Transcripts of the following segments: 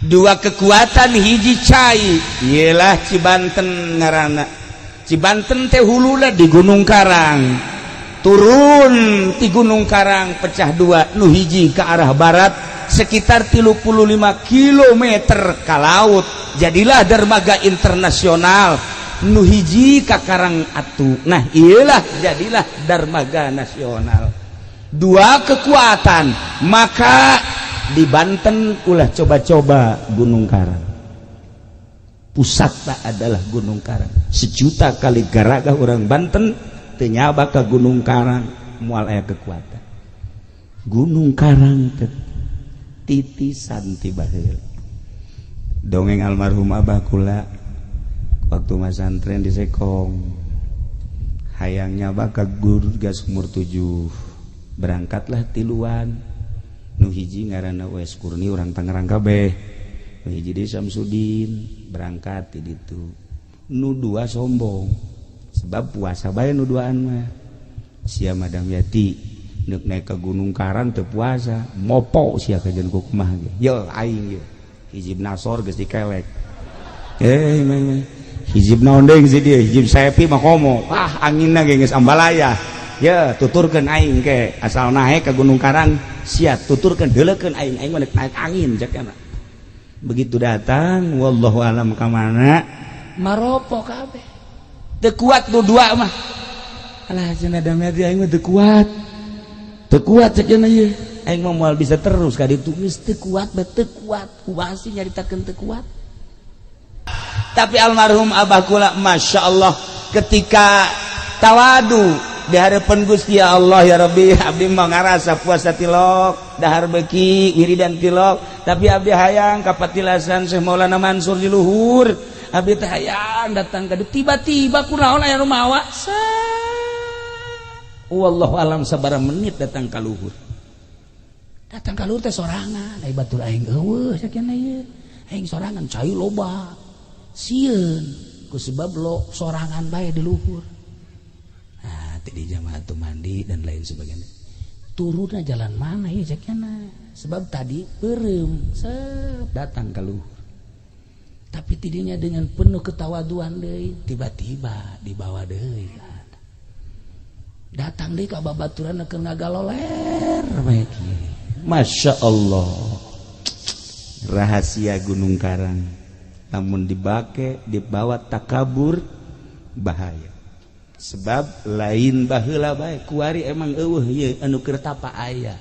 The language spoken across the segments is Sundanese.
dua kekuatan hiji cai ialah Cibanten ngaranna Cibanten teh huluna di Gunung Karang turun di Gunung Karang pecah dua nu hiji ke arah barat sekitar 35 km ke laut jadilah dermaga internasional nu hiji ka Karang Atu nah iyalah jadilah dermaga nasional dua kekuatan maka di Banten ulah coba-coba Gunung Karang pusatna adalah Gunung Karang sejuta kali garaga orang Banten ternyaba ke Gunung Karang mual aya kekuatan Gunung Karang titisan ti baheula dongeng almarhum abah kula waktu masantren di Sekong hayangnya bakal guru gas umur 7 berangkatlah tiluan nu hiji ngaranna Wes Kurni orang Tangerang kabeh nu hiji di Samsudin berangkat di ditu nu dua sombong sebab puasa bae nu duaan mah sia Madam Yati neuk naik ke Gunung Karang teu puasa mopo sia kajen ku kumaha ge yo aing ye hijib nasor geus dikelek hijib naon deui si dieu hijib saepi mah komo anginna ge geus ambalaya ya tuturkeun aing ke asal naik ke Gunung Karang sia tuturkeun deuleukeun aing mah naik angin cek kana begitu datang wallahu alam ka mana maropo kabeh teu kuat nu dua mah alah cenah damai aing mah teu kuat cek cenah ieu aing mah moal bisa terus ka ditu geus teu kuat kumaha sih nyaritakeun teu kuat tapi almarhum abah kula masyaallah ketika tawadu di harapan Gusti ya Allah ya Rabbi abdi mah ngarasa puasa tilok dahar beki wiridan tilok tapi abdi hayang ka patilasan Syekh Maulana Mansur di luhur abdi teh hayang datang ka tiba-tiba kunaon aya nu mawa wallahu alam sabaraha menit datang ka luhur teh sorangan ai batur aing eueuh sakieu ieu aing sorangan cai loba sieun ku sebab lo sorangan bae di luhur di jamaah tu mandi dan lain sebagainya turunnya jalan mana ya ceknya sebab tadi perem datang ke luhur tapi tidinya dengan penuh ketawaduan deui tiba-tiba dibawa deui datang deui ka babaturan keur ngagaloler bae kieu Masya Allah rahasia Gunung Karang namun dibawa takabur bahaya sebab lain baheula bae kuari emang eueuh ieu anu keur tapa aya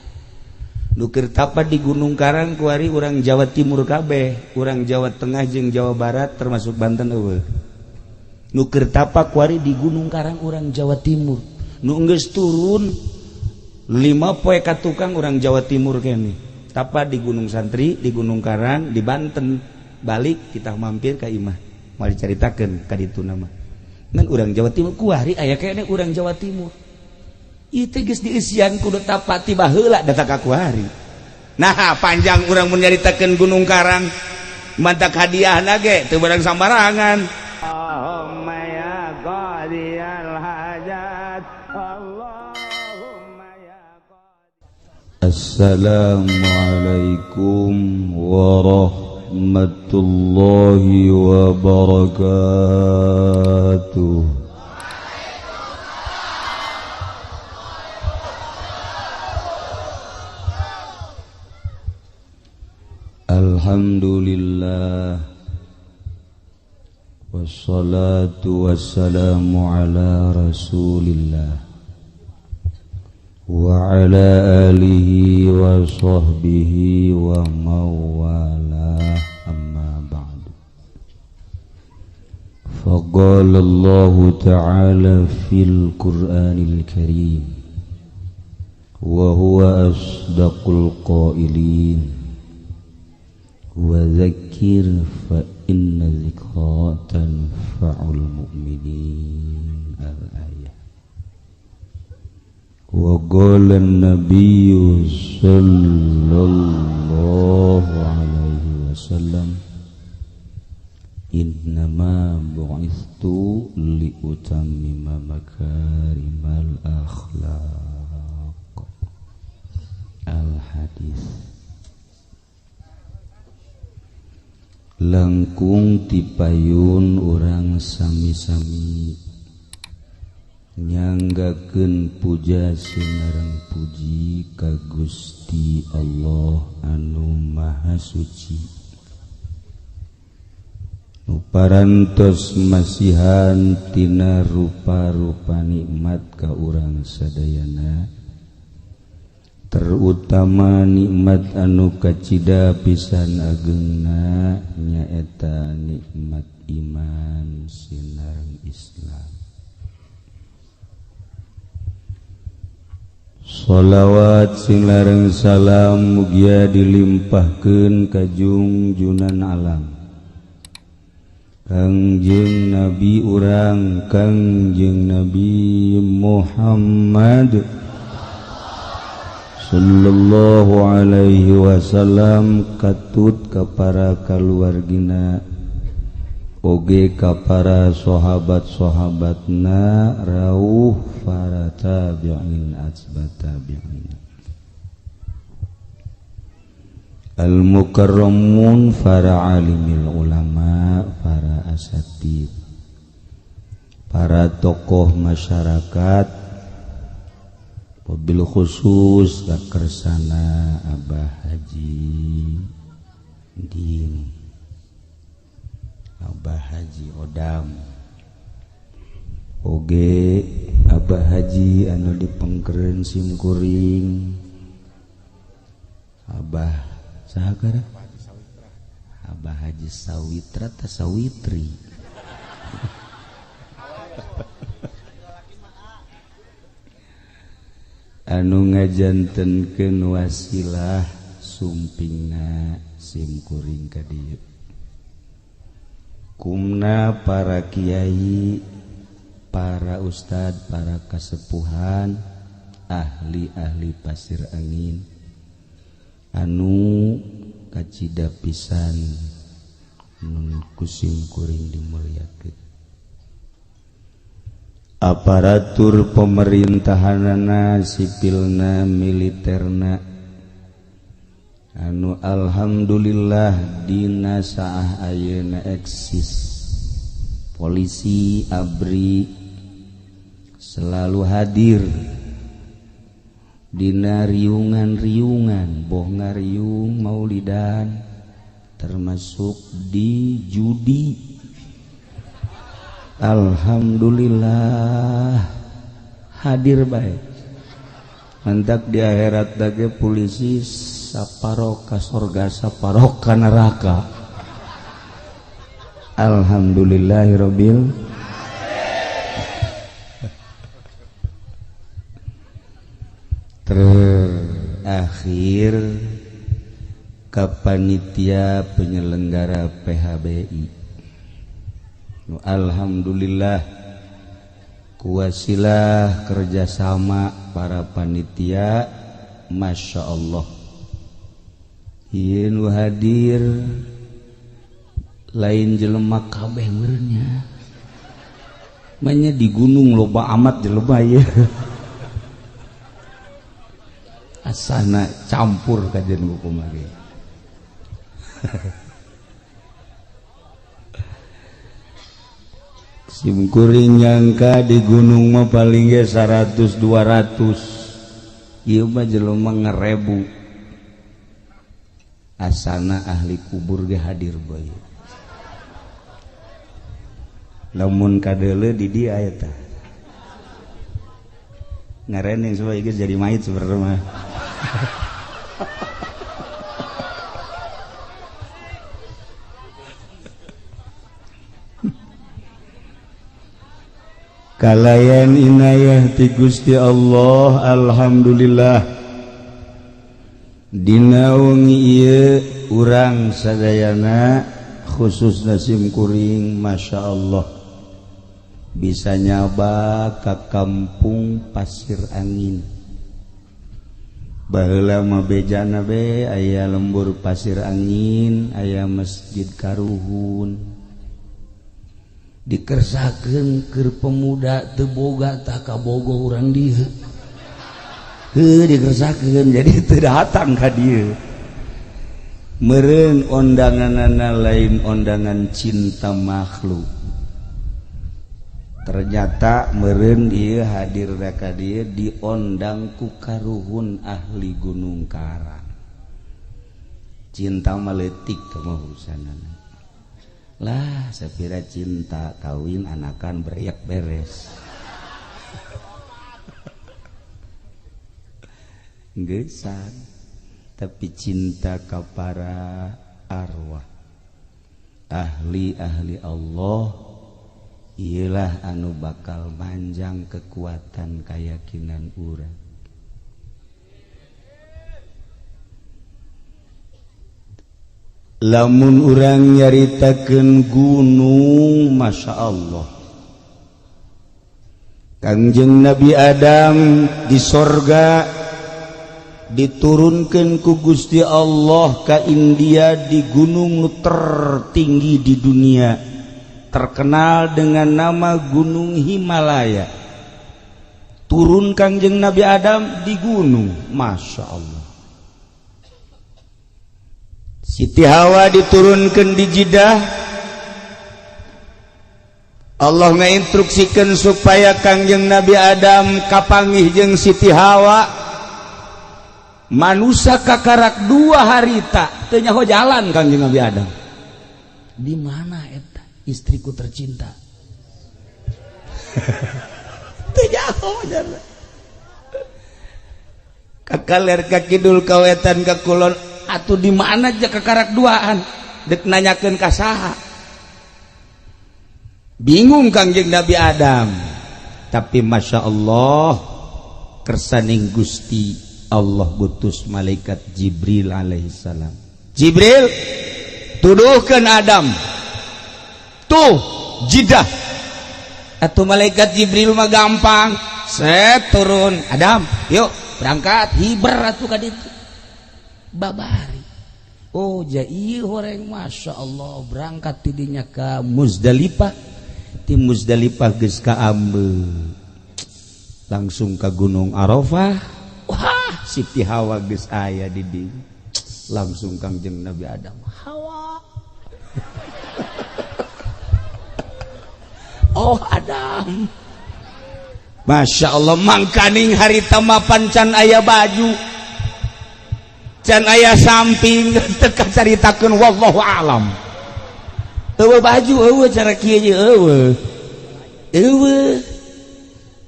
nu keur tapa di Gunung Karang kuari urang Jawa Timur kabeh urang Jawa Tengah jeung Jawa Barat termasuk Banten eueuh nu keur tapa kuari di Gunung Karang urang Jawa Timur nu geus turun 5 poe ka tukang urang Jawa Timur kene tapa di Gunung Santri di Gunung Karang di Banten balik kita mampir ka imah moal dicaritakeun ka ditu nama ngan urang Jawa Timur kuari aya kene urang Jawa Timur ieu teh geus dieusian kudu tapati baheula datang ka kuari nah panjang urang mun nyaritakeun Gunung Karang mantak hadiahna ge teu barang sambarangan Allahumma ya qadiyal hajat Allahumma ya qadi Assalamualaikum warahmatullahi wabarakatuh. Alhamdulillah wassalatu wassalamu ala rasulillah wa ala alihi wa sahbihi wa mawala amma ba'du faqala Allah ta'ala fil Qur'anil Karim wa huwa asdaqul qailin wa dzakir fa inna dzikra tanfa'ul mu'minin al-ayah wa qala an-nabiyyu sallallahu alaihi wasallam innama bu'ithtu li utammima makarimal akhlaq al-hadis. langkung tipayun urang sami-sami nyanggakeun puja sinareng puji ka Gusti Allah anu Maha Suci nu parantos masihan tina rupa-rupa nikmat ka urang sadayana terutama nikmat anu kacida pisan ageungna nyaeta nikmat iman sinareng Islam. Sholawat sinareng salam mugia dilimpahkeun ka junjunan alam Kangjeng Nabi urang Kangjeng Nabi Muhammad sallallahu alaihi wasallam katut ka para kaluargina oge ka para sahabat-sahabatna rawuh para tabi'in asbat tabi'in al mukarramun para alimil ulama para asatid para tokoh masyarakat wabil khusus kakersana Abah Haji Din Abah Haji Odam oge Abah Haji anu dipengkereun simkuring Abah sahagara Abah Haji Sawitra ta Sawitri anu ngajantenkeun wasilah sumpingna simkuring ka dieu kumna para kiai para ustad para kasepuhan ahli-ahli pasir angin anu kacida pisan nun ku simkuring dimulyakeun aparatur pemerintahanana sipilna militerna anu alhamdulillah dina saah ayeuna eksis polisi ABRI selalu hadir dina riungan-riungan boh ngariung maulidan termasuk di judi. Alhamdulillah hadir baik mantak di akhirat dage polisi saparok ka sorga saparok ka neraka. Alhamdulillahirabbil terakhir ka panitia penyelenggara PHBI alhamdulillah kuasilah kerjasama para panitia Masya Allah ieu hadir lain jelema kabeh meureunnya manya di gunung loba amat jelema ieu asana campur kajen hukum lagi simkuring nyangka di gunung mah paling ge 100-200 ieu mah jelema ngarebu asana ahli kubur ge hadir bae lamun kadeuleu di dieu eta ngareneng supaya geus jadi mayit sebenarnya mah kalayan inayah ti Gusti Allah alhamdulillah dina wengi ieu urang sadayana khususna simkuring Masya Allah bisa nyaba ka kampung Pasir Angin baheula mah bejana be aya lembur Pasir Angin aya Masjid Karuhun dikersakeun keur pemuda teu boga tah kabogoh urang dieu dikersakeun jadi teu datang ka dieu meureun ondanganana lain ondangan cinta makhluk. Ternyata meureun ieu hadir ka dieu diondang ku karuhun ahli Gunung Karang. Cinta maletik teh mah urusanana. Lah sapira cinta kawin anakan bereyak beres. Gesan tapi cinta kepada arwah ahli-ahli Allah ialah anu bakal manjang kekuatan keyakinan urang. Lamun urang nyaritakeun gunung, masya Allah, Kangjeng Nabi Adam di sorga diturunkan ku Gusti Allah ka India di gunung tertinggi di dunia terkenal dengan nama Gunung Himalaya. Turun Kangjeng Nabi Adam di gunung, masya Allah. Siti Hawa diturunkan di Jeddah. Allah ngainstruksikan supaya Kangjeng Nabi Adam kapanggih jeung Siti Hawa. Manusia kakarak 2 harita teu nyaho jalan Kangjeng Nabi Adam. Di mana eta istriku tercinta? Teu nyaho jalan. Kakaler ka kidul ka wetan ka kulon, atuh di mana aja kakarak 2an? Dek nanyakeun ka saha? Bingung Kangjeng Nabi Adam. Tapi masya Allah kersaning Gusti Allah butus malaikat Jibril alaihissalam. Jibril tuduhkan Adam tuh Jeddah. Atuh malaikat Jibril mah gampang, set turun Adam, yuk berangkat hibar atuh ka ditu babari. Oh jai horeng, masya Allah, berangkat tidinya ke Muzdalifah. Ti Muzdalifah geus ka Ambe langsung ke Gunung Arafah. Wah, Siti Hawa geus aya di dieu. Langsung Kangjeng Nabi Adam, Hawa. Oh Adam. Masya Allah, mangkaning harita mapan can aya baju, can aya samping, teka caritakeun wallahu alam. Eueuh baju, eueuh cara kieu ye eueuh. Eueuh.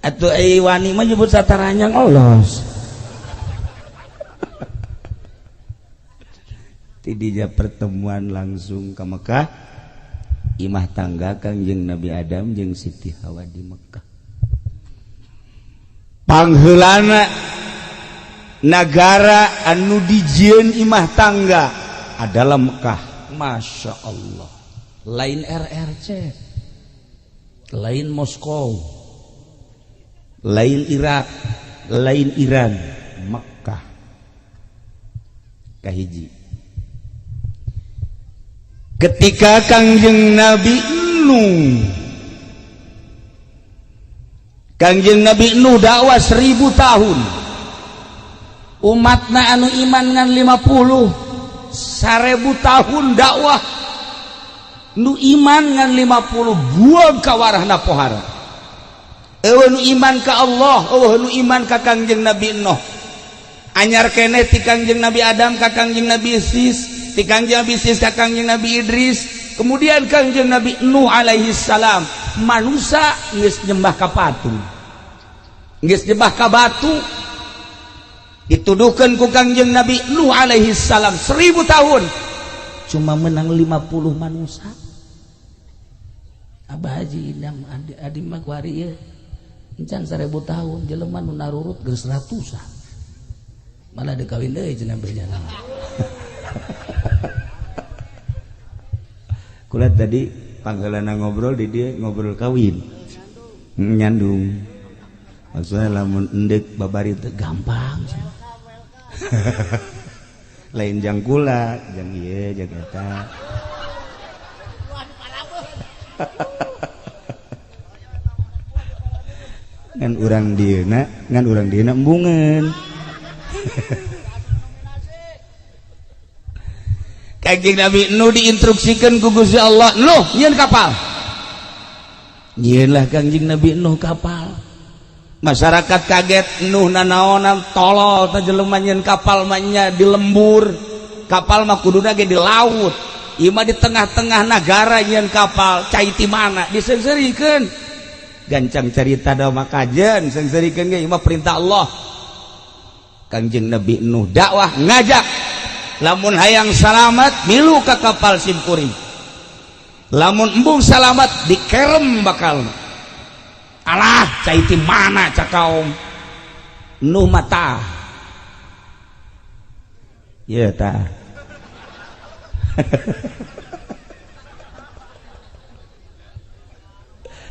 Atuh ai wani mah nyebut sataranyang olos. Tidinya pertemuan langsung ke Mekah, imah tangga Kangjeng Nabi Adam jeung Siti Hawa di Mekah. Pangheulana negara anu dijieun imah tangga adalah Mekah. Masya Allah, lain RRC, lain Moskow, lain Irak, lain Iran, Mekah kahiji. Ketika Kangjeng Nabi Nuh dakwah 1000 tahun, umatna anu iman ngan 50, 1000 tahun dakwah nu iman ngan 50 buang ka warahna pohara. Eueuh nu iman ka Allah, eueuh nu iman ka Kangjeng Nabi Nuh. Anyar keneh ti Kangjeng Nabi Adam ka Kangjeng Nabi Sis, ti Kangjeng Nabi Sis ka Kangjeng Nabi Idris, kemudian Kangjeng Nabi Nuh alaihi salam. Manusia geus nyembah ka patung, geus nyembah ka batu, dituduhkeun ku Kangjeng Nabi Nuh alaihi salam 1000 tahun cuma menang 50 manusia. Abah Haji Idam adi mah kuari ye encan 1000 tahun jelema nu narurut geus ratusan, malah dikawin deui cenah berjalan. Kula tadi panggalana ngobrol di dia ngobrol kawin nyandung, maksudnya lamun endek babari teh gampang lain jang kula jang ieu jang eta. Ngan urang dieuna embungeun. Kanjeng Nabi Nuh diinstruksikan ku Gusti Allah, Nuh nyieun kapal. Nyieunlah Kanjeng Nabi Nuh kapal. Masyarakat kaget, Nuh nanaonan tolol teh jelema nyieun kapal mah nya di lembur. Kapal mah kuduna ge di laut. Ieu mah di tengah-tengah nagara nyieun kapal, cai ti mana diseungseurikeun. Gancang carita da mah kajen seungseurikeun ge ieu mah perintah Allah. Kanjeng Nabi Nuh dakwah ngajak, lamun hayang salamat milu ka kapal simkuring, lamun embung salamat dikerem bakal. Alah cai ti mana cak kaum Nuh mata ya tah.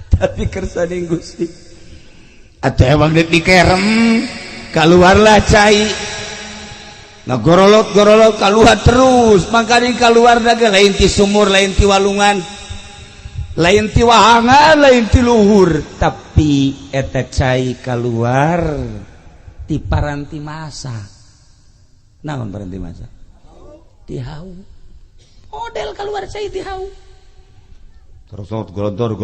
Tapi kersaning Gusti atuh emang dikerem keluarlah cai ngagorolot-gorolot keluar terus, makanya keluar daga lain ti sumur, lain ti walungan, lain ti wahangan, lain ti luhur, tapi eta cai keluar ti paranti masa. Naon paranti masa? Ti hau. Model keluar cai ti hau. Terus golontor,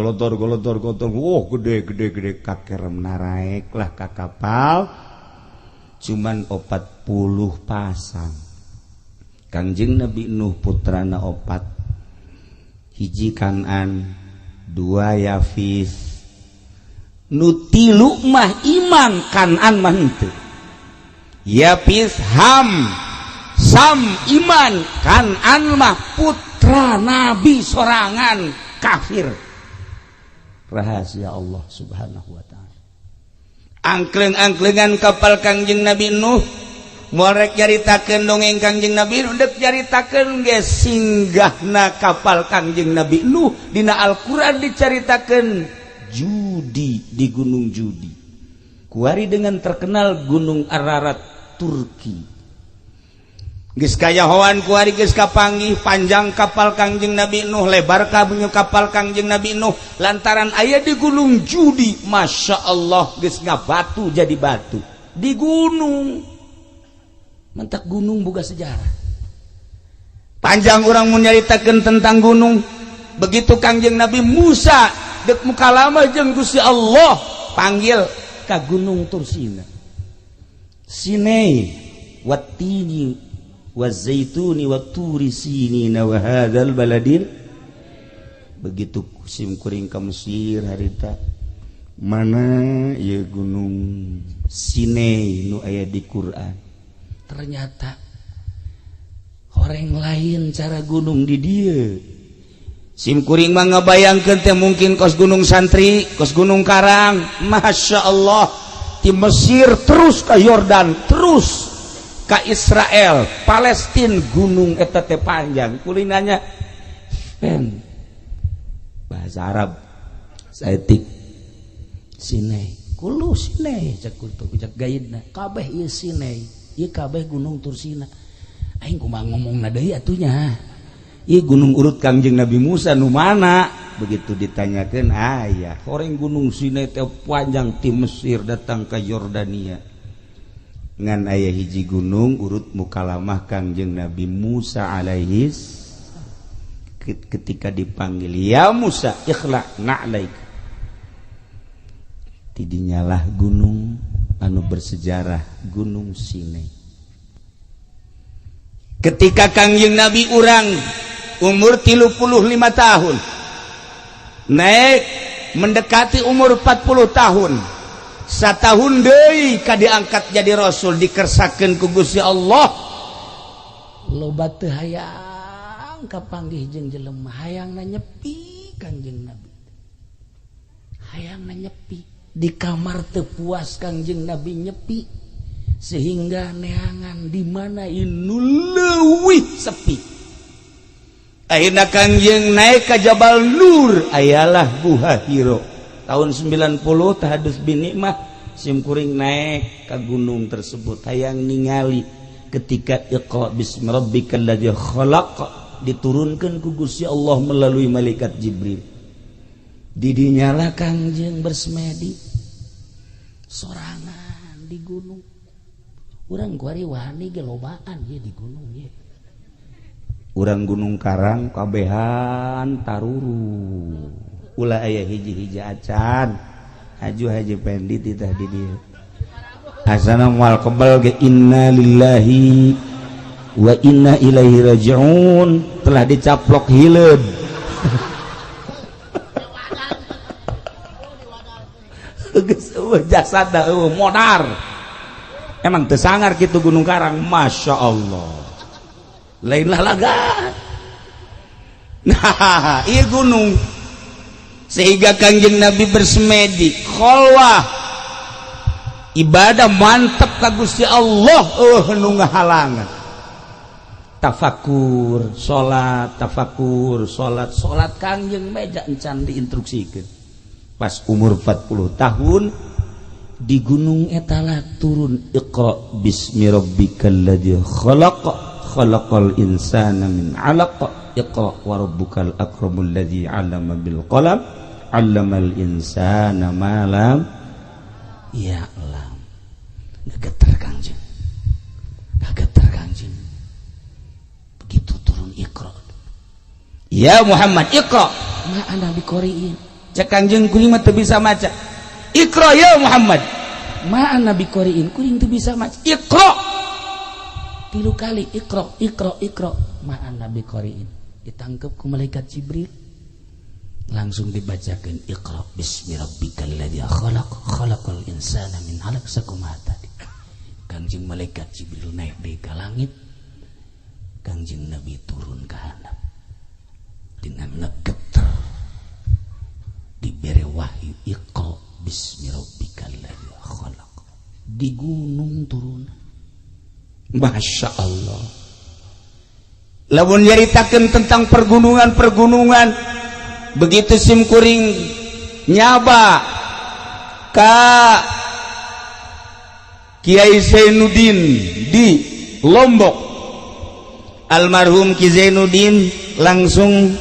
gede kakerem naraek lah ka kapal. Cuman 40 pasang. Kanjeng Nabi Nuh putrana 4, hiji Kanan, 2 Yafis, nu 3 mah iman, Kanan mah henteu. Yafis Ham, Sam iman, Kanan mah putra Nabi sorangan kafir. Rahasia Allah Subhanahu wa taala. Angkleng-angklengan kapal Kangjeng Nabi Nuh, morek nyaritakeun dongeng Kangjeng Nabi Nuh, dek nyaritakeun ge singgahna kapal Kangjeng Nabi Nuh dina Al-Qur'an dicaritakeun judi di Gunung Judi. Kuari dengan terkenal Gunung Ararat Turki. Geus kayahoan kuari geus kapanggih panjang kapal Kangjeng Nabi Nuh, lebar kabunyu kapal Kangjeng Nabi Nuh lantaran aya di Gunung Judi. Masya Allah geus ngabatu jadi batu di gunung. Mentak gunung boga sejarah. Panjang urang mun nyaritakeun tentang gunung. Begitu Kangjeng Nabi Musa dek mukalama jeung Gusti Allah panggil ka Gunung Tursina. Sinai wattini wazaituni watturi sinina wa hadzal baladil. Begitu sim kuring ka Mesir harita, mana ya Gunung Sinai nu aya di Quran. Ternyata horeng lain cara gunung di dieu. Sim kuring mah ngabayangkeun teh mungkin kos Gunung Santri, kos Gunung Karang. Masya Allah, di Mesir terus ke Yordan, terus ka Israel, Palestina, gunung eta teh panjang. Kulinanya pen bahasa Arab saeutik Sinai. Kulo Sinai cak kutu cak gaidna. Kabeh ieu Sinai, ieu kabeh Gunung Tursina. Aing kumaha ngomongna deui atunya. Ieu gunung urut Kangjeng Nabi Musa nu mana? Begitu ditanyakeun aya. Horeng Gunung Sinai teh panjang ti Mesir datang ke Yordania. Ngan aya hiji gunung urut mukalamah Kangjeng Nabi Musa alaihis ketika dipanggil ya Musa ikhla na'laik, tidinyalah gunung anu bersejarah Gunung Sinai. Ketika Kangjeng Nabi urang umur 35 tahun naik mendekati umur 40 tahun, satahun deui ka diangkat jadi rasul, dikersakeun ku Gusti Allah. Loba teu hayang kapanggih jeung jelema, hayangna nyepi Kangjeng Nabi. Hayangna nyepi di kamar teu puas Kangjeng Nabi nyepi sehingga neangan di mana inu leuwih sepi. Akhirna Kangjeng naik ka Jabal Nur, ayalah Buha Hiro. Tahun 90 tahadus binikmah simkuring naik ke gunung tersebut hayang ningali ketika Iqra bismi rabbikal ladzi khalaq diturunkan ku Gusti Allah melalui malaikat Jibril. Didinyalah Kangjeng bersemedi sorangan di gunung. Urang kuari wani ge lobaan ye di gunung ye. urang Gunung Karang kabehan taruru ulah aya hiji-hiji acan aju Haji Pendi titah di dieu asana moal kebal ge inna lillahi wa inna ilaihi rajiun telah dicaplok hileud geus jasada modar emang teu sangar kitu Gunung Karang Masya Allah lain lah laga nah ieu gunung sehingga Kangjeng Nabi bersemedi kholwah ibadah mantep ka Gusti Allah nu ngahalangan tafakur salat Kangjeng meja encan diinstruksikeun pas umur 40 tahun di gunung etala turun Iqra bismi rabbikal ladzi khalaq khalaqal insana min 'alaq Iqra wa rabbukal akramul ladzi 'allama bil qalam 'allamal insana ma lam ya'lam. Gegeter Kangjeng. Begitu turun Iqra. Ya Muhammad Iqra, ma ana biqari'in. Cek Kangjeng kuring mah teu bisa maca. Iqra ya Muhammad. Ma ana biqari'in, kuring teu bisa maca. Iqra. 3 kali Iqra. Ma ana biqari'in. Ditangkep ku malaikat Jibril langsung dibacakan Iqra bismi rabbikal ladzi khalaq khalaqal insana min 'alaq sakumaha tadi. Kangjeng malaikat Jibril naik di ka langit, Kangjeng Nabi turun ke handap dengan ngegeter diberi wahyu Iqra bismi rabbikal ladzi khalaq di gunung turun. Masya Allah. Lamun nyaritakeun tentang pergunungan begitu simkuring nyaba ka Kiai Zainuddin di Lombok, almarhum Ki Zainuddin langsung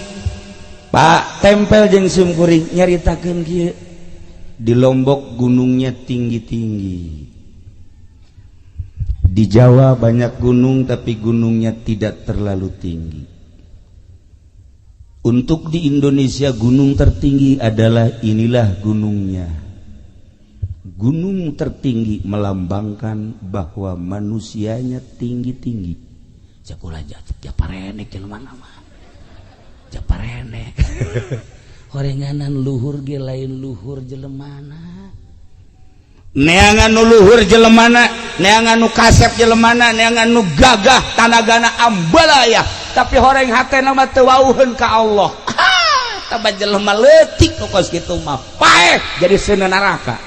Pak tempel jeung simkuring nyaritakeun kieu di Lombok gunungnya tinggi-tinggi. Di Jawa banyak gunung tapi gunungnya tidak terlalu tinggi. Untuk di Indonesia gunung tertinggi adalah inilah gunungnya. Gunung tertinggi melambangkan bahwa manusianya tinggi-tinggi. Jakula japarenek jelema mah. Japarenek. Horenganan luhur ge lain luhur jelemana. Neangan nu luhur jelemana, neangan nu kasep jelemana, neangan nu gagah tanagana ambalaya, tapi horeng hatena mah teu wauheun ka Allah. Tabah jelema leutik nu kos kitu mah paeh jadi seuneu neraka.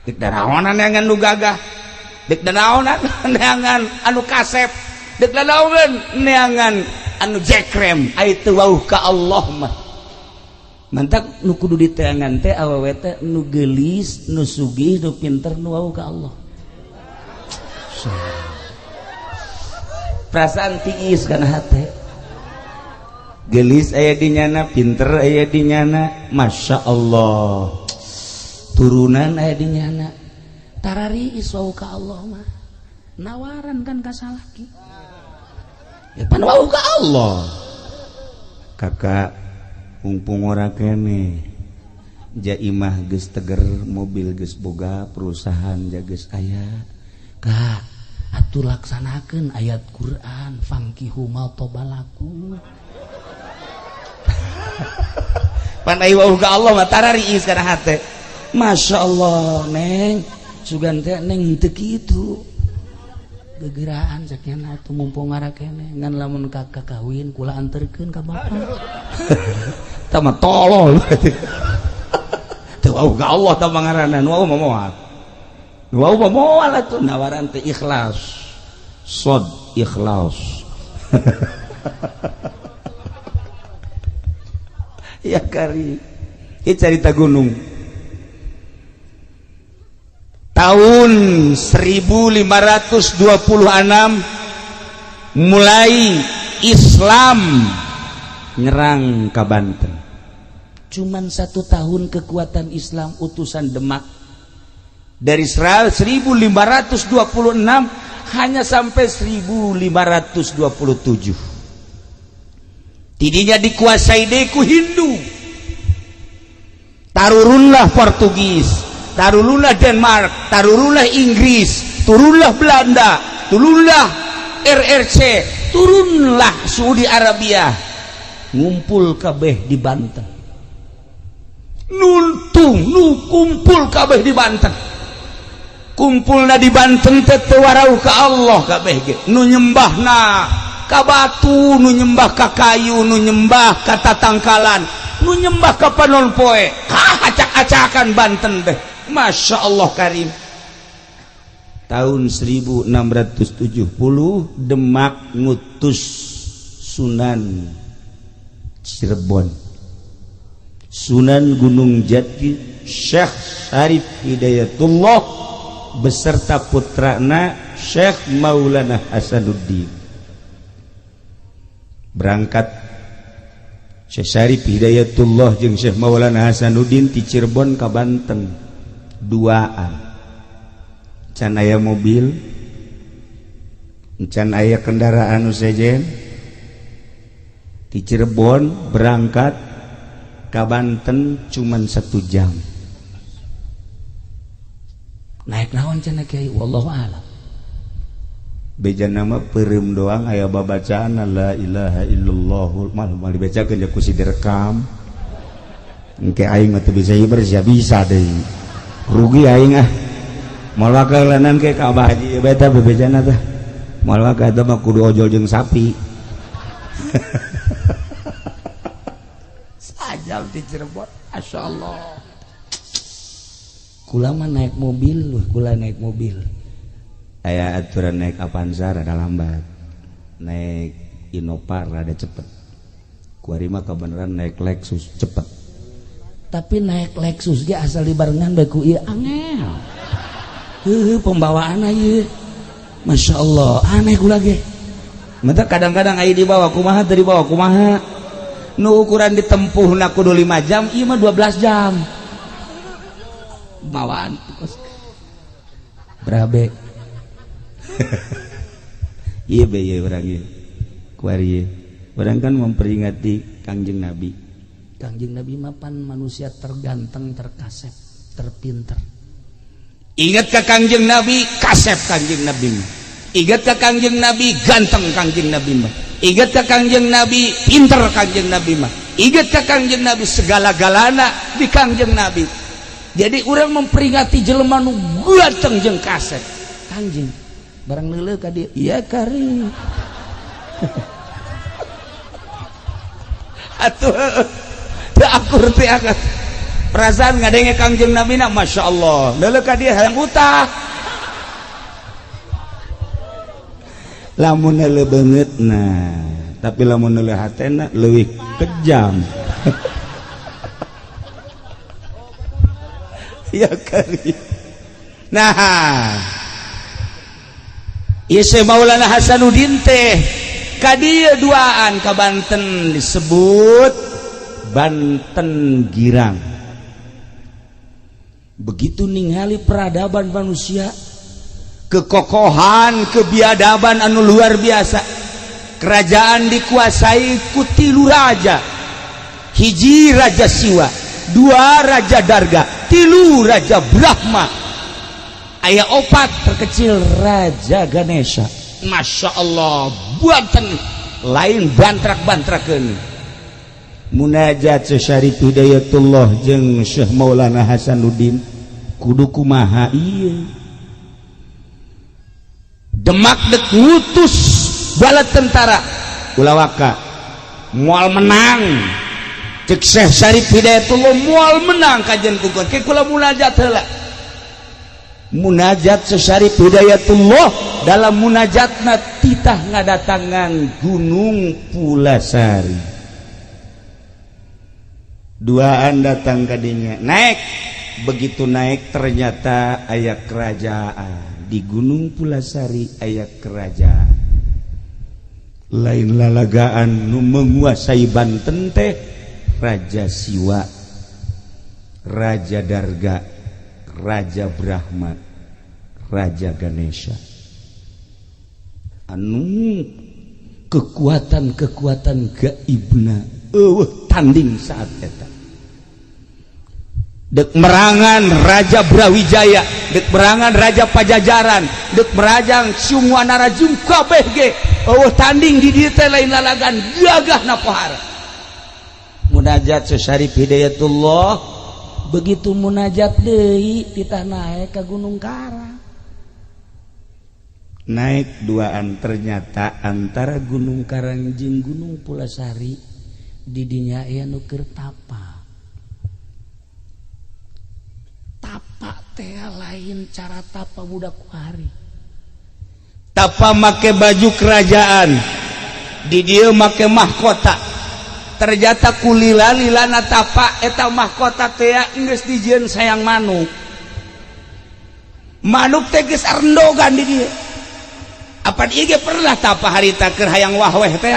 Dik danaonan neangan nu gagah, dik danaonan neangan anu kasep, dik danaonan neangan anu jekrem, aya teu wauh ka Allah mah. Mantak nu kudu diteangan teh awewe teh nu geulis, nu sugih, nu pinter, nu wau ka Allah. Perasaan tiis kana hate. Geulis aya di nyana, pinter aya di nyana, Masya Allah. Turunan aya di nyana. Tarariis wau ka Allah mah. Nawaran kan ka salaki. Ya pan wau ka Allah. Kakak mumpung ora kene jaimah geus teger, mobil geus boga, perusahaan geus aya, Kak atuh laksanakeun ayat Quran fankihu ma tobalakum. Pan aya wau ka Allah mah tarariis kana hate. Masya Allah neng sugan teh neng teu kitu gegeraan sakena atuh mumpung ngara kene ngan lamun kakak kawin kula anterkeun ka bapak. Tah mah tolol. Teu wau ka Allah tah pangaranna nu wau moal. Nu wau moal atuh nawaran teh ikhlas. Sod ikhlas. Ya kari. Ieu carita gunung. Tahun 1526 mulai Islam nyerang ka Banten. Cuman 1 tahun kekuatan Islam utusan Demak dari 1526 hanya sampai 1527. tidinya dikuasai deku Hindu, tarurunlah Portugis, tarurunlah Denmark, tarurunlah Inggris, turunlah Belanda, turunlah RRC, turunlah Saudi Arabia, ngumpul kabeh di Banten, nuntung nu kumpul kabeh di Banten, kumpulna di Banten teh warau ka Allah kabeh ge, nu nyembahna ka batu, nu nyembah ka kayu, nu nyembah ka tatangkalan, nu nyembah ka panon poe, acak-acakan Banten teh, Masya Allah karim. Tahun 1670 Demak ngutus Sunan Cirebon, Sunan Gunung Jati, Syekh Syarif Hidayatullah beserta putrana Syekh Maulana Hasanuddin. Berangkat Syekh Syarif Hidayatullah jeung Syekh Maulana Hasanuddin ti Cirebon ka Banten duaan. Can aya mobil, can aya kendaraan sejen, di Cirebon berangkat ke Banten cuman 1 jam. Naik naon cenah kiai, wallahu a'lam. Beja nama peureum doang aya babacaan la ilaha illallah, mal dibacakeun ya ku si direkam. Engke aing mah teu bisa ieu bisa deui. Rugi aing ah. Moal kalanan ke ka Abah Haji beta bebejana teh. Moal ka eta mah kudu ojol jeung sapi. Sajam di Cirebon, masyaallah. Kula mah naik mobil, kula naik mobil. Aya aturan naik Avanza rada lambat. Naik Innova rada cepet. Kuari mah kabeneran naik Lexus cepet. Tapi naik Lexus ge asal dibarengan bae ku ieu angel. Pembawaan aja, Masya Allah, aneh gula ge. Mata kadang-kadang aja dibawa kumaha, tadi dibawa kumaha. Nu ukuran ditempuh nak kudu 5 jam, iya mah 12 jam. Bawaan berabe. Iya be iya orang iya. Kuari orang kan memperingati Kangjeng Nabi. Kangjeng Nabi mapan manusia terganteng, terkasep, terpinter. Ingat ke Kangjeng Nabi, kasep Kangjeng Nabi mah. Ingat ke Kangjeng Nabi, ganteng Kangjeng Nabi mah. Ingat ke Kangjeng Nabi, pinter Kangjeng Nabi mah. Ingat ke Kangjeng Nabi, segala-galana di Kangjeng Nabi. Jadi orang memperingati jelema nu ganteng jeung kasep. Kangjeng, barang leuleuh ka dieu, iya kari. Atuh, teu akur teh akan. Perasaan ngadenge Kangjeng Nabi na Masya Allah leuleuh ka dia hayang utah lamun leuleuh beungeutna tapi lamun leuleuh hatena leuwih kejam. Ya kari. Nah ieu Syekh Maulana Hasanuddin teh ka dieu duaan ka Banten disebut Banten Girang. Begitu ningali peradaban manusia, kekokohan, kebiadaban anu luar biasa. Kerajaan dikuasai ku 3 raja. 1 Raja Siwa, 2 Raja Darga, 3 Raja Brahma. Aya 4 terkecil Raja Ganesha. Masya Allah, buatan lain bantrak-bantrakeun. Munajat Syekh Hidayatullah jeung Syekh Maulana Hasanuddin kudu kumaha ieu. Demak dek ngutus bala tentara ulawaka moal menang. Cek Syekh Syarif Hidayatullah moal menang kajian kukuan ke kula munajat heula. Munajat Syekh Syarif Hidayatullah dalam munajatna titah ngadatangan Gunung Pulasari. Duaan datang ke dinya naik. Begitu naik ternyata aya kerajaan di Gunung Pulasari, aya kerajaan lain lalagaan nu menguasai Banten teh Raja Siwa, Raja Darga, Raja Brahma, Raja Ganesha. Anu kekuatan-kekuatan gaibna tanding saat eta dek merangan Raja Brawijaya, dek merangan Raja Pajajaran, dek merajang semua narajum kabeh ge tanding di dieu teh lain lalagan gagahna pohara. Munajat Syekh Hidayatullah begitu munajat deui kita naik ke Gunung Karang. Naik duaan ternyata antara Gunung Karang jeung Gunung Pulasari di dinya aya nu keur tapa. Tapa teh lain cara tapa budak kuari. Tapa make baju kerajaan, di dieu make mahkota. Ternyata kulila-lilana tapa eta mahkota teh geus dijieun sayang manuk. Manuk teh geus arendogan di dieu. Apa ieu ge pernah tapa harita keur hayang wahweh teh?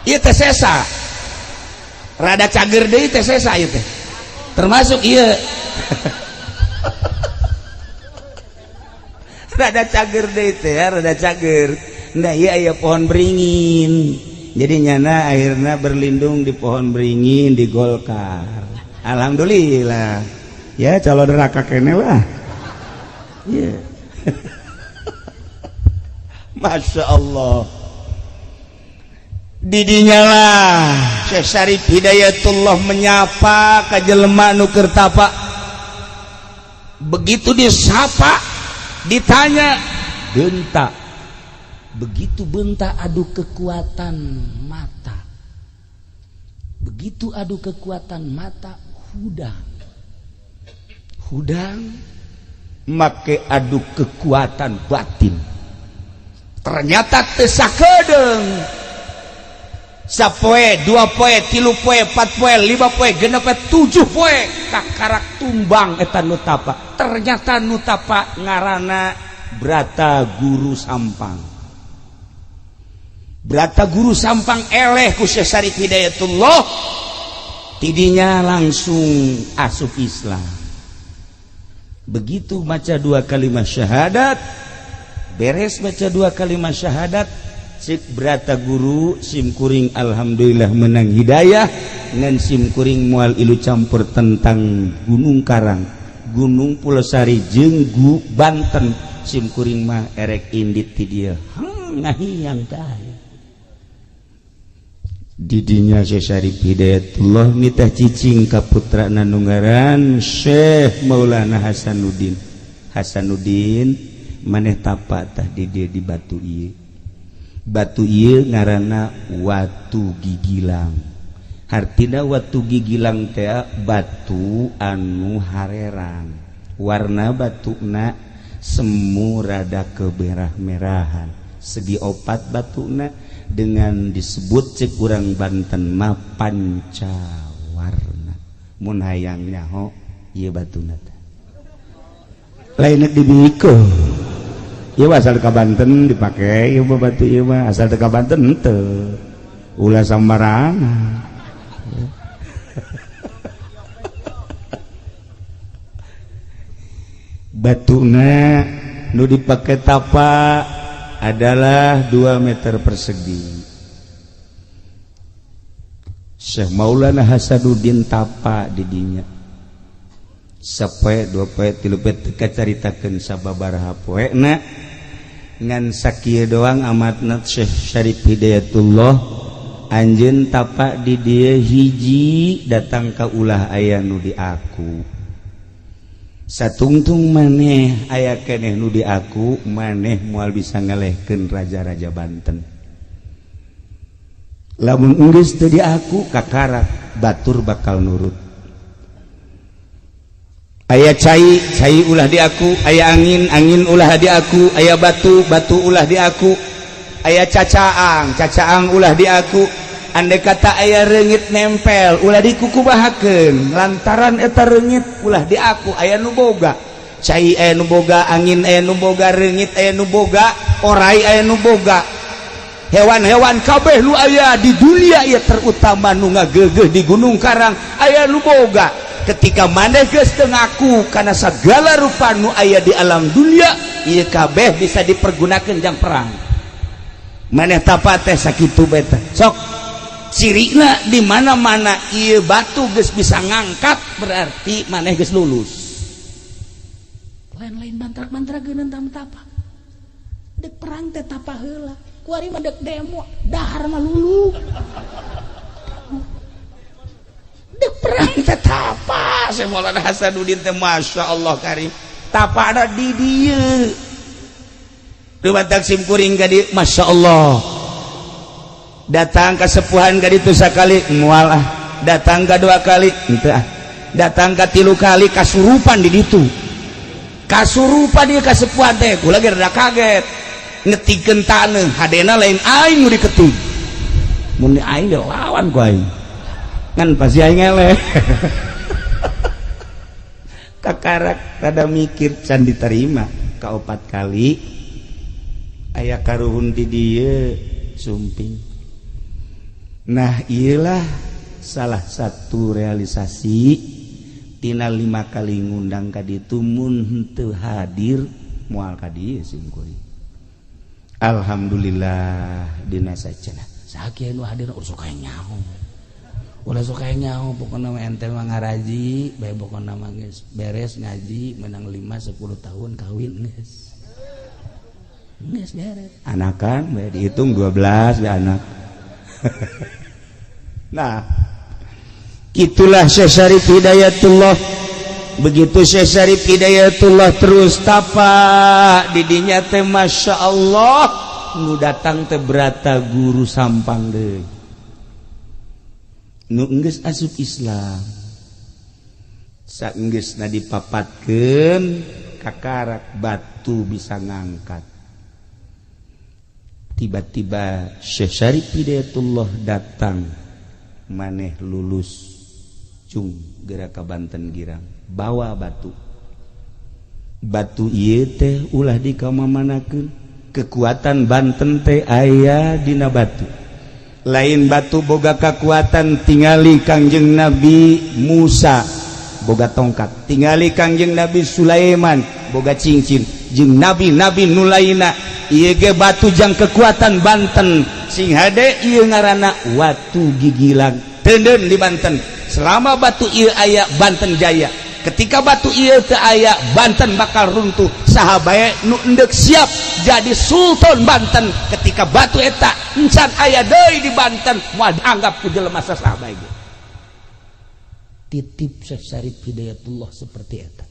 Ieu teh sesa. Rada cager deui teh sesa ieu teh. Termasuk ieu. Rada cager deui teh, rada cager. Nah, ieu aya pohon beringin. Jadi nyana akhirnya berlindung di pohon beringin di Golkar. Alhamdulillah. Ya calon neraka kene lah. Iya. Masya Allah. Didinya lah Syekh Syarif Hidayatullah menyapa ka jelema nu keur tapa. Begitu disapa, ditanya, "Benta." Begitu benta adu kekuatan mata. Begitu adu kekuatan mata hudang. Hudang make adu kekuatan batin. Ternyata teu sakedeung. Sapoe, 2 poe, 3 poe, 4 poe, 5 poe, 6 poe, 7 poe kakarak tumbang eta nu tapa. Ternyata nu tapa ngaranna Brata Guru Sampang. Brata Guru Sampang eleh ku Syekh Syarif Hidayatullah, tidinya langsung asup Islam. Begitu baca 2 kalimat syahadat, beres baca 2 kalimat syahadat, cik Brata Guru simkuring alhamdulillah menang hidayah, ngan simkuring moal ilu campur tentang Gunung Karang, Gunung Pulasari jeung Banten, simkuring mah erek indit ti dieu. Ngahiyang tah. Didinya Syekh Syarif Hidayatullah nitah cicing ka putrana nu ngaran Syekh Maulana Hasanuddin. Hasanuddin maneh tapa tah di dieu di batu ieu. Batu ieu ngaranna Watu Gigilang. Hartina Watu Gigilang teh batu anu hareran. Warna batuna semu rada kemerah-merahan. Segi opat batuna dengan disebut cek urang Banten mah pancawarna. Mun hayang nyaho ieu batuna teh. Lain dibiko. Ieu asal ka Banten dipake ieu batu ieu mah asal teh ka Banten henteu. Ulah sambarangan. Batuna nu dipake tapa adalah 2 meter persegi. Syekh Maulana Hasanuddin tapa di dinya. Sapoe 2 poe 3 poe teu kacaritakeun sababaraha poena ngan sakieu doang amatna Syekh Syarif Hidayatullah anjeun tapa di dieu hiji datang ka ulah aya nu di aku. Satungtung maneh aya keneh nu di aku, maneh moal bisa ngalehkeun raja-raja Banten. Lamun geus teu di aku kakarak batur bakal nurut. Aya cai, cai ulah di aku, aya angin, angin ulah di aku, aya batu, batu ulah di aku, aya cacaang, cacaang ulah di aku. Andai kata aya reungit nempel ulah dikukubahakeun lantaran eta reungit ulah di aku aya nu boga cai aya nu boga angin aya nu boga reungit aya nu boga orai aya nu boga hewan-hewan kabeh nu aya di dunia ieu terutama nu ngageugeuh di Gunung Karang aya nu boga. Ketika maneh geus teu ngaku kana sagala rupa nu aya di alam dunia ieu kabeh bisa dipergunakeun jang perang. maneh tapat teh sakitu beta sok cirina di mana-mana ieu batu geus bisa ngangkat berarti maneh geus lulus. Lain-lain bantar-bantrageun tam tapa dek perang teh tapa heula kuari mah dek demo dahar mah lulu dek perang teh tapa Syekh Maulana Hasanuddin teh Masya Allah karim tapa ada di dieu Rumatak sim kuring gadi Masya Allah datang ke sepuhan gadi tu sakali mual datang ke 2 kali ente datang ke 3 kali kasurupan di ditu kasurupan dia kasepuhan teh kula ge rada kaget ngetikeun taneuh hadena lain aing nu diketik mun aing lawan ku aing ngan pasti aing eleh kakarak kada mikir can diterima ka 4 kali aya karuhun di dieu sumping. Nah iyalah salah satu realisasi tina 5 kali ngundang ka ditu mun henteu hadir moal ka dieu singkuri. Alhamdulillah dina sacenah sakieu nu hadir urang sok nyaho ulah sok nyaho pokona mah ente mah ngaraji bae pokona mah geus beres ngaji menang 5 10 tahun kawin geus geus beres anakan bae dihitung 12 bae anak. Nah itulah Syekh Syarif Hidayatullah. Begitu Syekh Syarif Hidayatullah terus tapa didinya teh Masya Allah nu datang teh berata guru sampang deui nu geus asup Islam saenggeusna dipapatkeun kakarak batu bisa ngangkat. Tiba-tiba Syekh Syarif Hidayatullah datang maneh lulus cung geura ka Banten girang bawa batu ieu teh ulah dikamamanakeun kekuatan Banten teh aya dina batu lain batu boga kekuatan tingali Kangjeng Nabi Musa boga tongkat tingali Kangjeng Nabi Sulaiman boga cincin jeung nabi-nabi nu lainna ieu ge batu jang kekuatan Banten sing hade ieu ngaranna watu gigilang teuneun di Banten selama batu ieu aya Banten jaya. Ketika batu ieu teu aya Banten bakal runtuh saha bae nu endek siap jadi sultan Banten ketika batu eta encan aya deui di Banten moal dianggap ku jelema saha bae ge. Titip Syekh Syarif Hidayatullah seperti eta.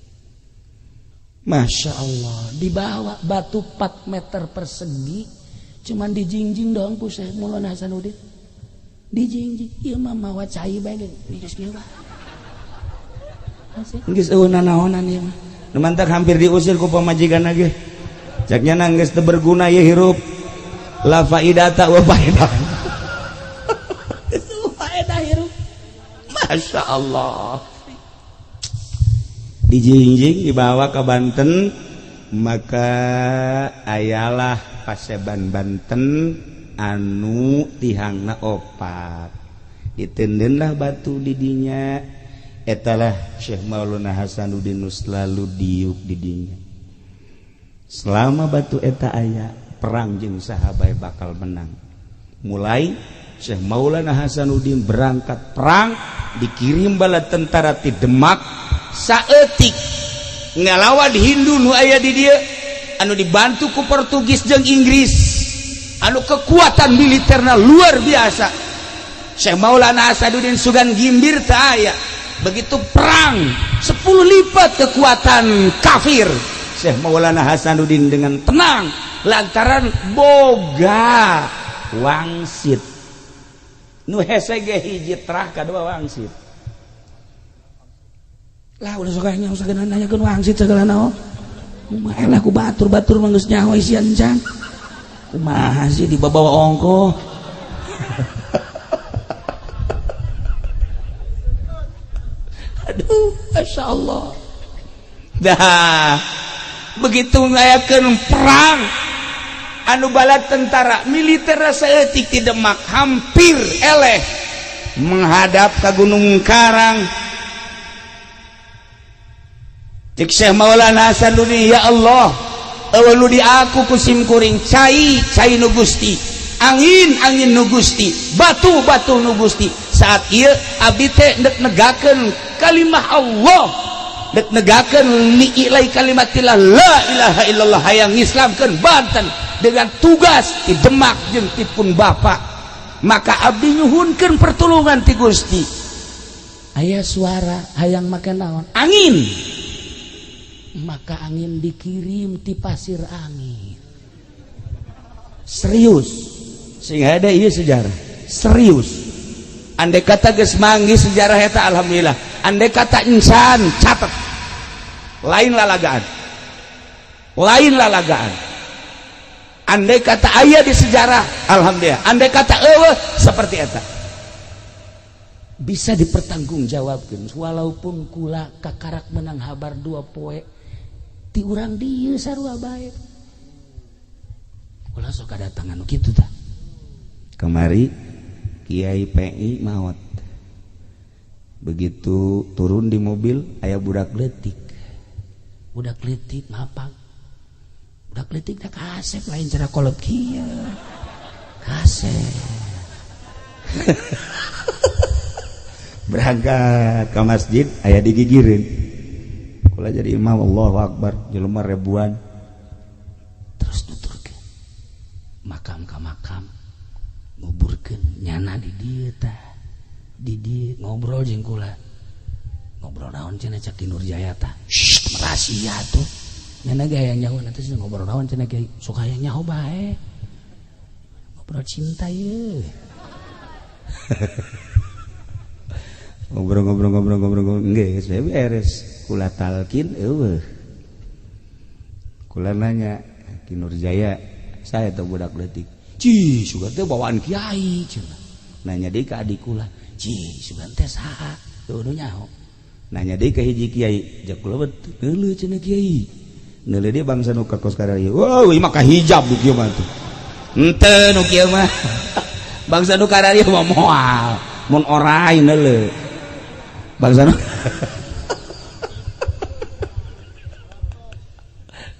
Masya Allah dibawa batu 4 meter persegi cuman dijingjing doang ku Syekh Maulana Hasanuddin dijingjing ieu mah mawa cai bae ge geus kieu bae geus eueuh naonan ieu mah nu mantak hampir diusir ku pamajikanna ge caknya nang geus teu berguna ieu hirup la faidata wa faidah itu faedah hirup Masya Allah dijingjing dibawa ke Banten maka ayalah paseban Banten anu tihangna 4 ditendeunlah batu didinya etalah Syekh Maulana Hasanuddin selalu diuk didinya selama batu eta aya perang jeung saha bae bakal menang mulai Syekh Maulana Hasanuddin berangkat perang dikirim bala tentara ti Demak saeutik ngalawan Hindu nu aya di dieu anu dibantu ku Portugis jeung Inggris anu kekuatan militerna luar biasa. Syekh Maulana Hasanuddin Sugan Gimbir teu aya begitu perang 10 lipat kekuatan kafir Syekh Maulana Hasanuddin dengan tenang lantaran boga wangsit nu hese ge hiji trah kadua wangsit lah udah sokanya usahana nanyakeun wangsit segala naon kumaha lah ku batur-batur mah geus nyaho isian can kumaha sih dibawa ongko aduh Masya Allah dah begitu ngayakeun perang anu bala tentara militer saeutik ti Demak hampir eleh menghadap ka Gunung Karang cek Syekh Maulana Hasanuddin ya Allah eueuh di aku kusim kuring cai nu Gusti angin nu Gusti, batu-batu nu Gusti. Saat ieu abdi teh dek negakeun kalimah Allah, dek negakeun li'ilai kalimatillah la ilaha illallah, hayang ngislamkeun Banten dengan tugas di Demak jeung ti pun Bapak. Maka abdi nyuhunkeun pertolongan ti Gusti. Aya suara hayang make naon? Angin. Maka angin dikirim ti pasir angin. Serius. Sehingga ada ieu sejarah. Serius. Andai kata geus manggi sejarah eta alhamdulillah. Andai kata insan catat. Lain lalagaan. Lain lalagaan. Andai kata aya di sejarah alhamdulillah. Andai kata eueuh seperti eta. Bisa dipertanggungjawabkeun walaupun kula kakarak menang habar 2 poe ti urang dieu sarua bae. Kula sok kadatangan nu kitu tah. Kemari Kiai PI maot. Begitu turun di mobil aya budak leutik. Budak leutik mapang. Budak leutik da kasep lain cara kolot kieu. Kasep. Berangkat ke masjid aya digigireun. Kula jadi imam Allahu Akbar jelema ribuan. Terus nuturkeun makam ka makam nguburkeun nyana di dieu tah. Di dieu ngobrol jeung kula. Ngobrol naon cenah cek di Nurjaya tah. Rahasia tuh. Nyana ge aya nyaho nanti ngobrol naon cenah Kiai. Sok aya nyaho bae. Ngobrol cinta ye. Ngobrol nggih geus beres. Kula talkin eueuh. Kula nanya Ki Nurjaya, saya teh budak leutik. Ci, sugan teh bawaan kiai cenah. Nanya deui ka adik kula, "Ci, sugan teh saha?" Tuh nu nyaho. Nanya deui ka hiji kiai, jak kula beut neuleuh cenah kiai. Neuleuh dia bangsa nu ka kos karaya. Wow, ieu mah ka hijab nu kieu mah tuh. Henteu nu kieu mah. Bangsa nu karaya mah moal. Mun orai neuleuh. Bangsa nu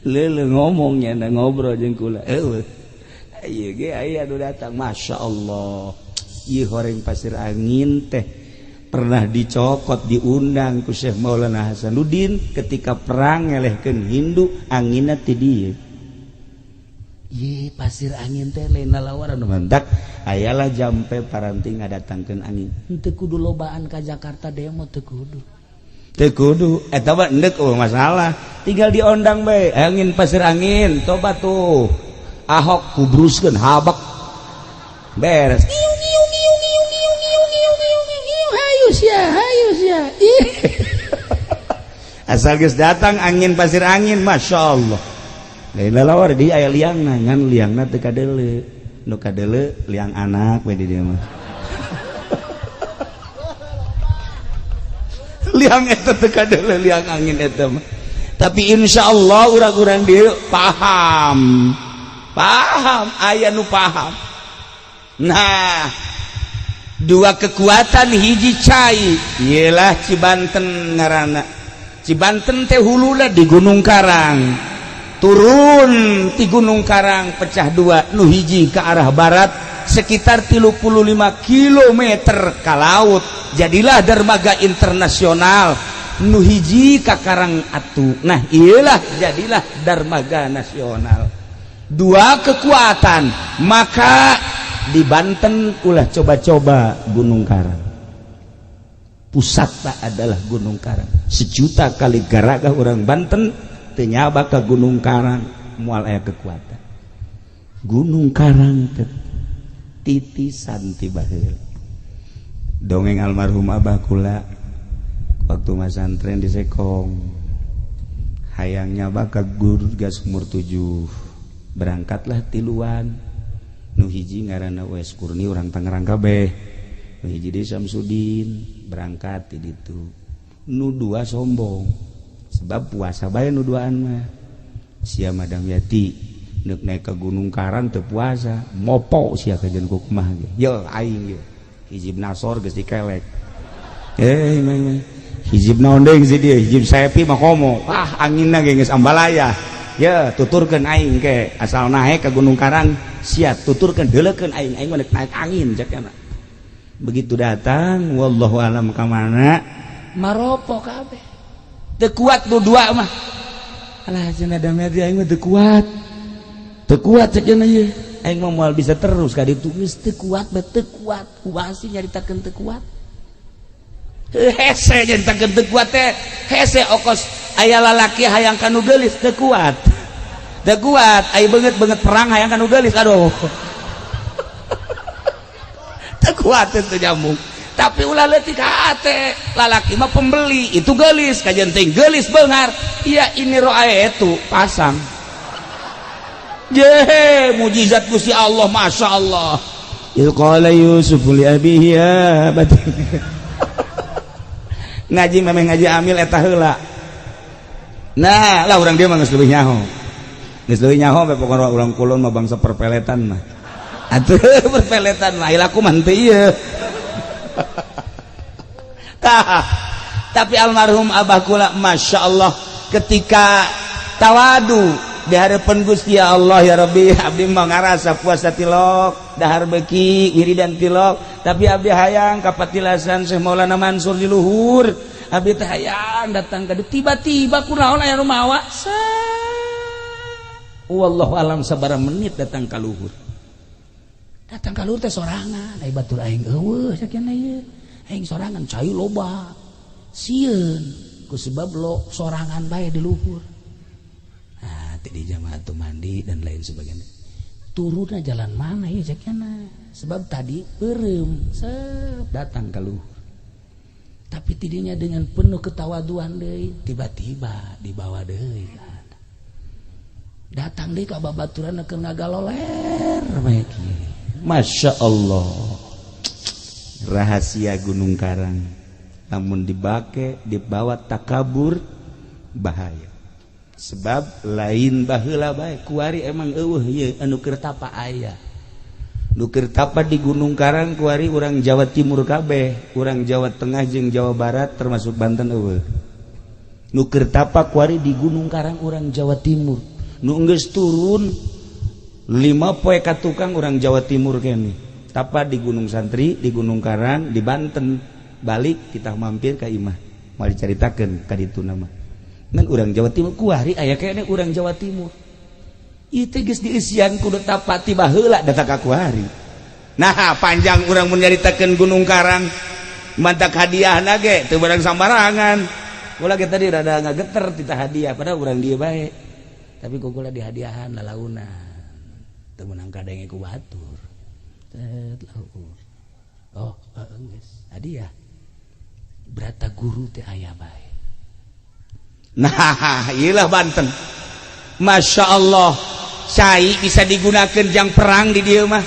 leuleuh ngomongnya na ngobrol jeung kula. Eueuh. Ieu ge aya anu datang masyaallah. Ieu horeng pasir angin teh pernah dicokot diundang ku Syekh Maulana Hasanuddin ketika perang ngelehkeun Hindu anginna ti dieu. Ieu pasir angin teh lain lalawaran mantak ayalah jampe paranting ngadatangkeun angin. Henteu kudu lobaan ka Jakarta demo teu kudu. Teu kudu eta mah endek masalah. Tinggal diondang bae angin pasir angin coba tuh. Ahok kubruskeun habak beres. Hayus ya. Asal geus datang angin pasir angin masyaallah. Lain lalawar di aya liangna ngan liangna teu kadeuleu. Nu kadeuleu liang anak we di dieu mah. Liang eta teu kadeuleu liang angin eta mah. Tapi insyaallah urang-urang dieu paham. Paham, aya nu paham. Nah, 2 kekuatan hiji cai ialah Cibanten ngaranna. Cibanten teh huluna di Gunung Karang. Turun di Gunung Karang pecah 2, nu hiji ke arah barat sekitar 35 km ke laut. Jadilah dermaga internasional. Nu hiji ka Karang Atu. Nah, iyalah jadilah dermaga nasional. 2 kekuatan, maka di Banten ulah coba-coba Gunung Karang. Pusatna adalah Gunung Karang. 1 juta kali garaga orang Banten teu nyaba ka Gunung Karang moal aya kekuatan. Gunung Karang titisan ti baheula. Dongeng almarhum Abah kula waktu masantren di Sekong. Hayang nyaba ka Gur gas umur 7. Berangkatlah tiluan. Nu hiji ngaranna Wes Kurni urang Tangerang kabeh. Nu hiji di Samsudin berangkat di ditu. Nu 2 sombong. Sebab puasa bae nu duaan mah. Sia Madam Yati neuk naik ke Gunung Karang teu puasa, mopo sia ka jeung kumaha ge. Yo aing ge. Hijib nasor geus dikelek. Hijib naon deui si dieu? Hijib Sepi mah komo. Ah anginna ge geus ambalaya. ya tuturkeun aing ke asal naik ke Gunung Karang siap tuturkeun deuleukeun aing naik angin jakna begitu datang wallahu alam ka mana maropo kabeh teu kuat dua mah alah cenah damai aing mah teu kuat cenah ieu aing mah moal bisa terus ka ditu geus teu kuat kumaha sih nyaritakeun teu kuat hese nyaritakeun teu kuat teh hese okos aya lalaki hayang kanu geulis teu kuat aya beungeut perang hayang kanu geulis aduh teu kuat teu nyambung tapi ulah leutik ka hate lalaki mah pembeli itu geulis kajenting geulis beungar iya ini roa itu pasang je mujizat Gusti Allah Masya Allah qala Yusuf li abihi ya batin ngaji memang ngaji amil eta heula nah lah urang dia mah geus leuwih nyaho bae pokona urang kulon mah bangsa perpeletan mah atuh perpeletan mah ilaku mah teu ieu tapi almarhum abah kula Masya Allah ketika tawadu di hadapan Gusti ya Allah ya Rabbi abdi mah ngarasa puasa tilok dahar beki wiridan tilok tapi abdi hayang kapatilasan Syekh Maulana Mansur di luhur abdi teh hayang datang ka tiba-tiba kunaon aya rumawa wallahu alam sabaraha menit datang ka luhur teh sorangan ai batur aing eueuh sakieu ieu aing sorangan cai loba sieun ku sebab lo sorangan bae di luhur nah di jamaah tu mandi dan lain sebagainya turunnya jalan mana ya ceknya sebab tadi beureum datang ka luhur tapi tidinya dengan penuh ketawaduan deui tiba-tiba dibawa deui datang deui ka babaturan keur ngagaloler bae kieu Masya Allah rahasia Gunung Karang namun dibawa takabur bahaya sebab lain baheula bae kuari emang eueuh ieu anu keur tapa aya nu keur tapa di Gunung Karang kuari urang Jawa Timur kabeh urang Jawa Tengah jeung Jawa Barat termasuk Banten eueuh nu keur tapa kuari di Gunung Karang urang Jawa Timur nu geus turun 5 poe ka tukang urang Jawa Timur kene tapa di Gunung Santri di Gunung Karang di Banten balik kita mampir ka imah moal dicaritakeun ka ditu nama ngan urang Jawa Timur kuari aya kene urang Jawa Timur ieu teh geus dieusian kudu tapa ti baheula datang ka kuari nah panjang urang mun nyaritakeun Gunung Karang mantak hadiahna ge teu barang sambarangan ulah ge tadi rada ngageter tita hadiah padahal urang dieu bae tapi kukula di hadiahan lalaunan teu meunang kadenge ku batur oh geus hadiah berata guru teh aya bae nah iyalah Banten Masya Allah cai bisa digunakan jang perang di dieu mah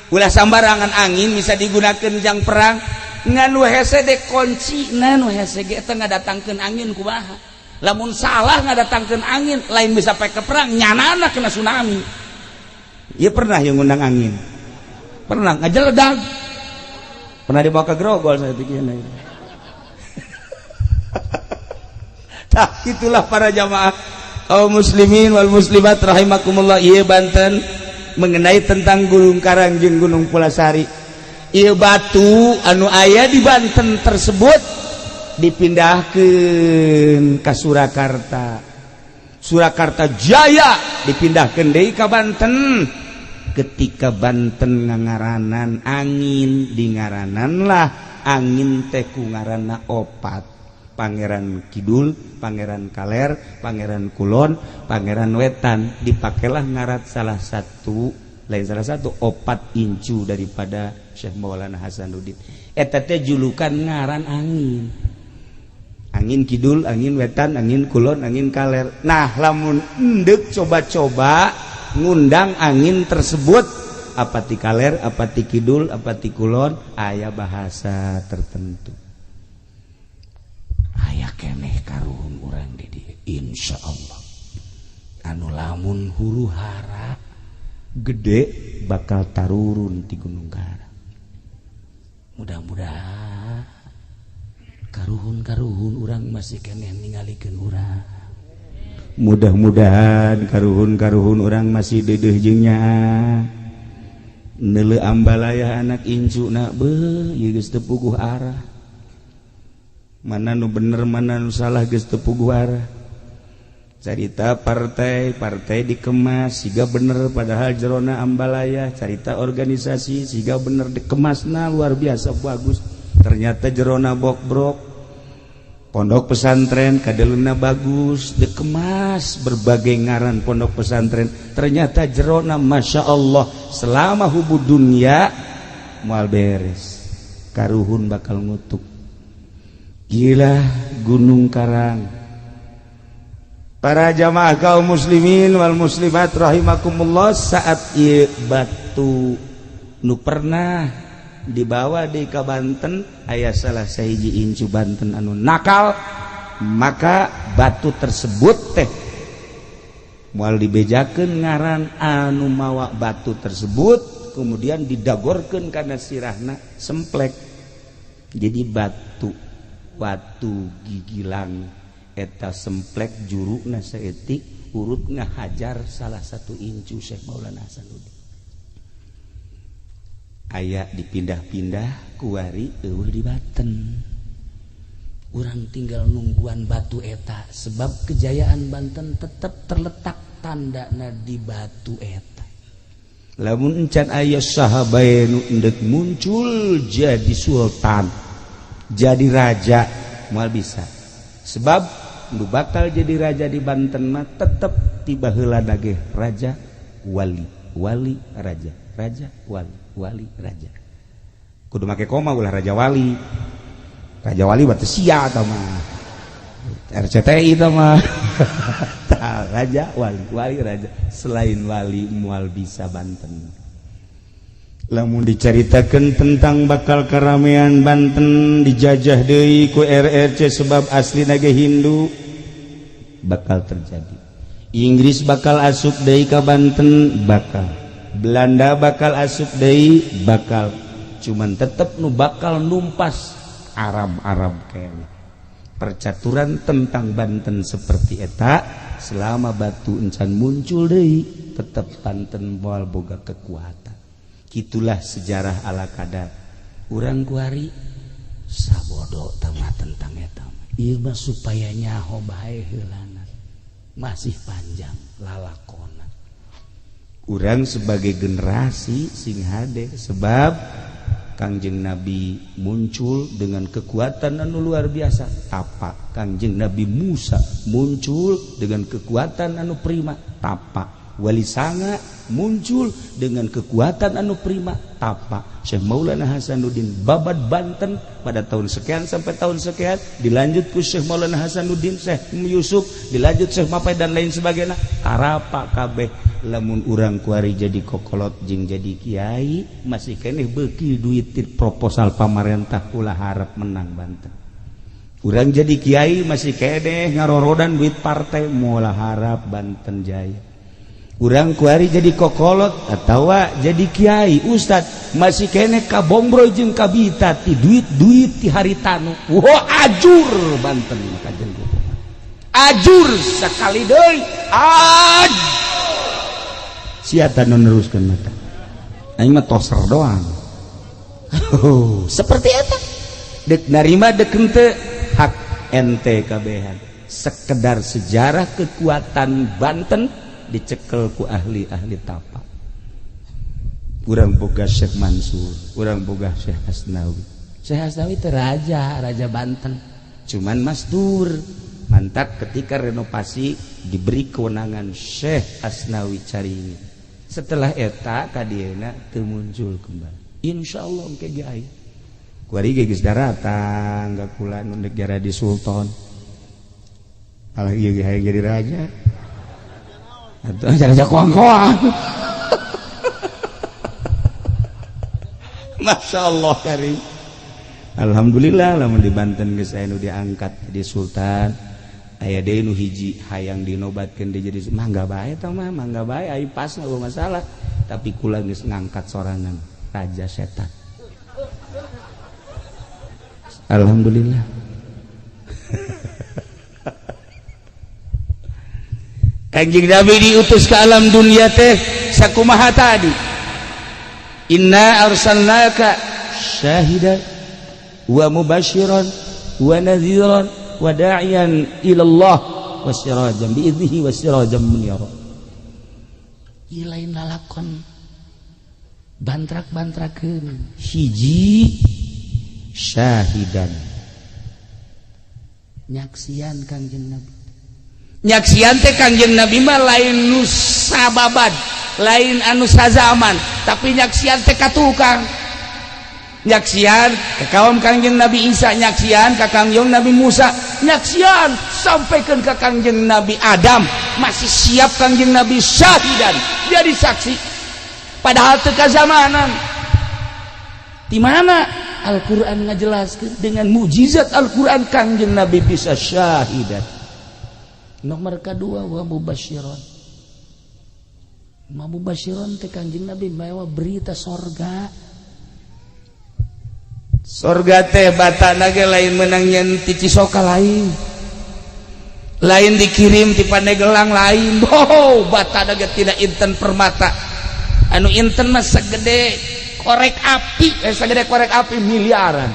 ulah sambarangan angin bisa digunakan jang perang nganu hese de kunci nu hese ge teh ngadatangkeun angin kumaha lamun salah ngadatangkeun angin lain bisa pakai ke perang nyanana kena tsunami ieu pernah yang ngundang angin pernah ngajeledag pernah dibawa ke Grogol saya pikirnya nah itulah para jamaah kaum muslimin wal muslimat rahimakumullah ieu Banten mengenai tentang Gunung Karang jeung Gunung Pulasari ieu batu anu aya di Banten tersebut dipindahkeun ka Surakarta Jaya dipindahkeun deui ka Banten ketika Banten ngangaranan angin di ngaranan lah angin teh ku ngaranna opat Pangeran Kidul, Pangeran Kaler, Pangeran Kulon, Pangeran Wetan dipakailah ngarat salah satu opat incu daripada Syekh Maulana Hasanuddin eta teh julukan ngaran angin Kidul, angin Wetan, angin Kulon, angin Kaler nah lamun endek coba-coba ngundang angin tersebut apa ti Kaler, apa ti Kidul, apa ti Kulon aya bahasa tertentu aya keneh karuhun urang di dieu insyaallah anu lamun huru hara gede bakal tarurun di Gunung Karang mudah-mudahan karuhun urang masih keneh ningalikeun urang mudah-mudahan karuhun-karuhun orang masih dedeh jeung nya neuleuh ambalaya anak incuna beuh ieu geus teu puguh arah mana nu bener mana nu salah geus teu puguh arah carita partai dikemas siga bener padahal jerona ambalaya carita organisasi siga bener dikemasna luar biasa bagus ternyata jerona bok-brok pondok pesantren kadeluna bagus dikemas berbagai ngaran pondok pesantren ternyata jerona masya Allah selama hubud dunia moal beres karuhun bakal ngutuk gila Gunung Karang. Para jamaah kaum muslimin wal muslimat rahimakumullah saat ieu batu nu pernah dibawa di ka Banten aya salah sahiji incu Banten anu nakal maka batu tersebut teh moal dibejakeun ngaran anu mawa batu tersebut kemudian didagorkeun kana sirahna semplek jadi batu gigilang eta semplek juruna saeutik urutna hajar salah satu incu Syekh Maulana Hasanuddin aya dipindah-pindah kuari eueuh di Banten urang tinggal nungguan batu eta sebab kejayaan Banten tetap terletak tandana di batu eta lamun encan aya saha bae nu endek muncul jadi sultan jadi raja moal bisa sebab nu bakal jadi raja di Banten mah tetep tiba heula ge raja wali raja wali raja kudu make koma ulah raja wali berarti sia atau mah RCTI itu mah raja wali raja selain wali mual bisa Banten lamun dicaritakeun tentang bakal karamean Banten dijajah deui ku RRC sebab aslina ge Hindu bakal terjadi Inggris bakal asup deui ka Banten bakal Belanda bakal asup deui bakal cuman tetep nu bakal numpas Arab kayaknya percaturan tentang Banten seperti eta selama batu encan muncul deui tetep Banten moal boga kekuatan gitulah sejarah ala kadar urang kuari sabodo tamah tentang eta ieu mah supaya nyaho bae heulana masih panjang lalakona urang sebagai generasi sing hade sebab Kangjeng Nabi muncul dengan kekuatan anu luar biasa tapak Kangjeng Nabi Musa muncul dengan kekuatan anu prima tapak Wali Sanga muncul dengan kekuatan anu prima tapak Syekh Maulana Hasanuddin babat Banten pada tahun sekian sampai tahun sekian dilanjut ku Syekh Maulana Hasanuddin Syekh Yusuf dilanjut Syekh Mapai dan lain sebagainya tarapa kabeh lamun urang kuari jadi kokolot jeung jadi kiai masih keneh beuki duit proposal pamarentah ulah harap menang Banten urang jadi kiai masih keneh ngarorodan duit partai moal harap Banten jaya urang kuari jadi kokolot atau jadi kiai ustad masih kene kabongbroy jeung kabita ti duit ti haritanu ajur Banten kajen ajur sakali deui siata nu neruskeun mata aing mah toser doang seperti eta dek narima dek henteu hak ente kabehan sekedar sejarah kekuatan Banten dicekel ku ahli-ahli tapak urang boga Syekh Mansur urang boga Syekh Hasnawi teh raja Banten cuman mastur mantap ketika renovasi diberi kewenangan Syekh Hasnawi Caringi setelah eta kadieuna teu muncul kembali insyaallah engke ge aya kuari ge geus daratang ga kula nu negara di sultan alah ieu ge hayang jadi raja atau jaga koang-koang Masya Allah karim alhamdulillah lamun di Banten geus aya nu diangkat jadi sultan aya deui nu hiji hayang dinobatkeun dia jadi mangga bae tah mangga bae ai pas eueuh masalah tapi kula geus ngangkat sorangan raja setan alhamdulillah Kanjeng Nabi diutus ke alam dunia teh sakumaha tadi, inna arsalnaka syahidan wa mubasyiran wa nadhiran wa da'iyan ilallah wa sirajan bi'idnihi wa sirajan munira. Ilain lalakon bantrak-bantrakeun hiji syahidan nyaksian Kanjeng Nabi. Nyaksian teh Kanjeng Nabi mah lain nu sababad, lain anu sazaman, tapi nyaksian teh katukang. Nyaksian ka kaum Kanjeng Nabi Isa, nyaksian ka Kanjeng Nabi Musa, nyaksian sampaikan ke Kanjeng Nabi Adam, masih siap Kanjeng Nabi syahidan jadi saksi. Padahal teu kazamanan. Di mana Al-Qur'an ngajelaskeun dengan mukjizat Al-Qur'an Kanjeng Nabi bisa syahidan. Nomor kedua wa mubasyiran. Mubasyiran teh Kanjeng Nabi mawa berita sorga. Sorga teh batana ge lain meunang nyen ti Cisoka lain. Lain dikirim ti Pandeglang lain. Oh, batana ge tidak inten permata. Anu inten mah segede korek api, segede korek api miliaran.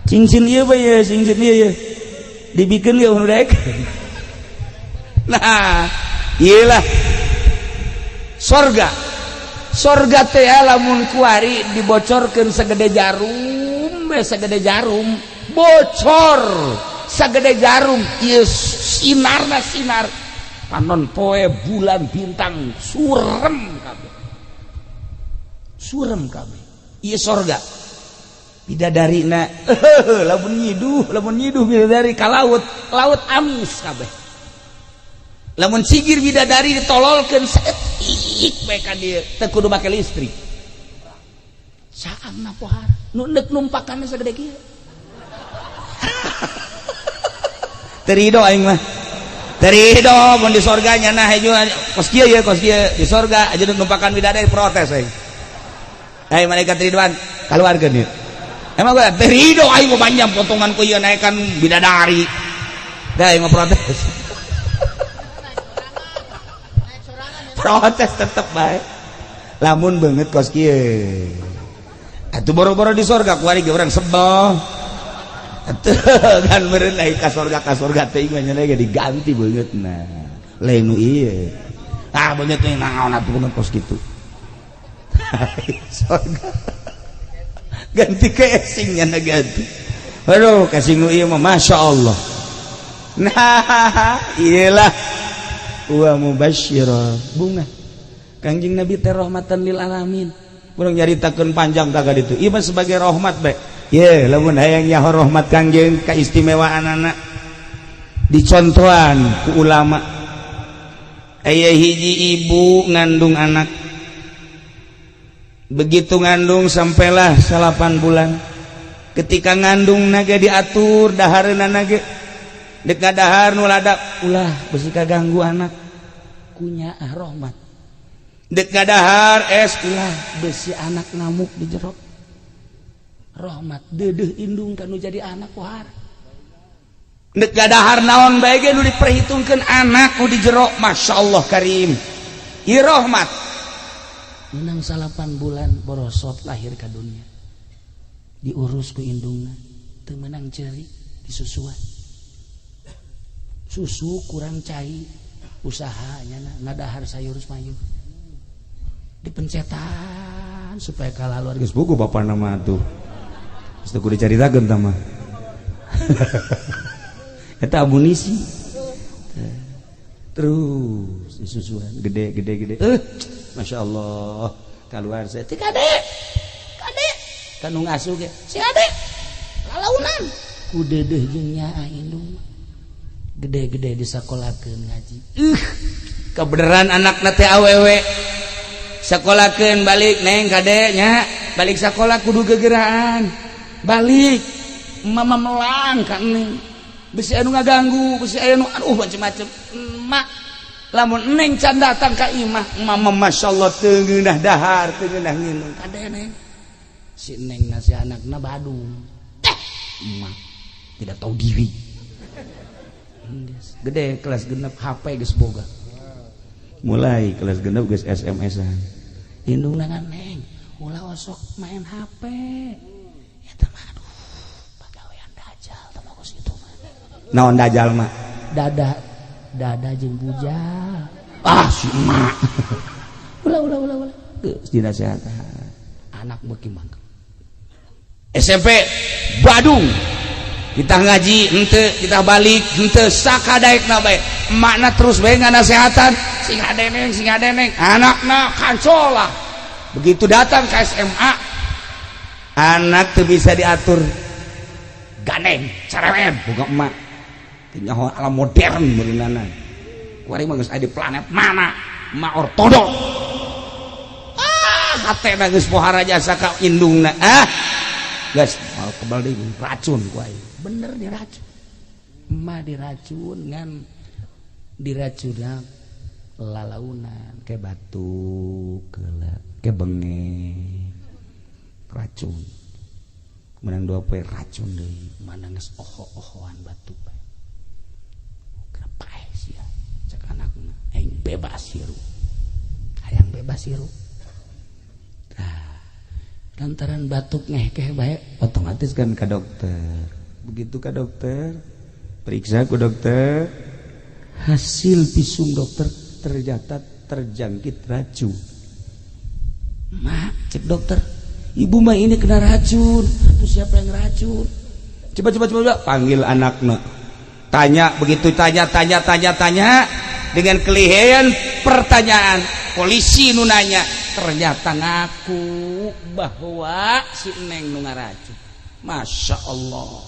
Cincin ieu bae ya, cincin ieu ya. Dibikeun ge urek. Nah, iyalah sorga. Sorga teh lamun kuari dibocorkeun segede jarum, segede jarum, bocor segede jarum. Ieu sinarna sinar panon poe bulan bintang surem kabeh. Surem kabeh. Ieu sorga. Bidadarina lamun nyiduh bidadari ka laut, laut amis kabeh. Lamun sigir bidadari ditololkeun seetik bae ka dieu teu kudu make listrik. Saangna pohar nu neuk numpakanna sagede kieu. Terido aing mah. Terido mun di sorga nya nah hejo kos kieu ye kos kieu di sorga aja numpakan bidadari protes aing. Hai malaikat Ridwan kaluarkeun ieu. Emang gua terido aing mah panjang potongan ku ieu naekan bidadari. Da aing mah protes. Protes tetep baik. Lamun banget kos kieu. Atuh boro-boro di sorga kuari ge urang sebel. Atuh kan meureun ai ka sorga teh mah nya diganti beungeutna. Lain nu ieu. Ah beungeut teh naon atuh beungeut kos kitu. Sorga. Ganti casing nya ganti. Aduh casing nu ieu mah masyaallah. Nah, iyalah wa mubasyiran bunga Kanjeng Nabi teh rahmatan lil alamin. Urang nyaritakeun panjang taga ditu ieu mah sebagai rahmat bae. Ye lamun hayang nyaho rahmat Kanjeng kaistimewaanana dicontohan ku ulama. Aya hiji ibu ngandung anak, begitu ngandung sampailah 8 bulan. Ketika ngandung nage diatur dahareunna nage dek ngadahar nu ladak ulah besi kaganggu anak kunya rahmat. Dek ngadahar es ulah besi anak ngamuk di jero rahmat deudeuh indung kanu jadi anak pohar. Dek ngadahar naon bae ge nu diperhitungkeun anak nu di jero masyaallah karim. Ieu rahmat. Menang 8 bulan borosot lahir ka dunia. Diurus ku indungna teu meunang ceuri disusuan. Susu kurang cai usahanya ngadahar sayur mayur dipencetan supaya kalaluar geus buku bapak nama tuh geus teu kudu dicaritakeun tah mah eta amunisi terus disusuan gede Masya Allah keluar saya si kadek kanu ngasuh ge si kadek kalaunan ku dedeh jeung nyaa indung gede-gede disakolakeun ngaji. Kebenaran anakna teh awewe. Sakolakeun balik neng kade nya, balik sakola kudu gegeraan. Balik mama melang ka neng. Bisi anu ngaganggu, bisi anu macem-macem. Mak lamun neng can datang ka imah, mama masyaallah teu ngeunah dahar, teu ngeunah nginung. Kade neng. Si neng na si anakna Badung. Emak tidak tahu diri. gede kelas genep HP geus boga mulai kelas genep geus SMS-an indung nangan neng ulah osok main HP eta mah aduh pagawean dajal tah bagus itu naon dajal mah dada jeung bujal si emak ulah geus dinasehatkeun anak beuki mangga SMP Badung kita ngaji henteu kita balik henteu sakadaekna bae emakna terus bae nganasehatan sing adeneng anakna kancola begitu datang ke SMA anak teu bisa diatur ganeng cerewet boga emak nyaho ala modern meureunana kuari mah geus aya di planet mana emak ortodok hatena geus pohara jasa ka indungna geus mal kebal deui racun ku aing bener diracun emak diracun ngan diracunna lalaunan ke batuk ke bengek racun menang dua poe racun deui mana geus oho-ohoan batuk kenapa sia cek anakna aing bebas hirup hayang bebas hirup lantaran batuk ngehkeh bae otomatis kan ke dokter begitu ke dokter periksa ke dokter hasil visum dokter ternyata terjangkit racun mak cek dokter ibu mah ini kena racun itu siapa yang racun coba panggil anaknya tanya begitu tanya dengan kelihayan pertanyaan polisi nunanya ternyata ngaku bahwa si neng nu ngaracun Masya Allah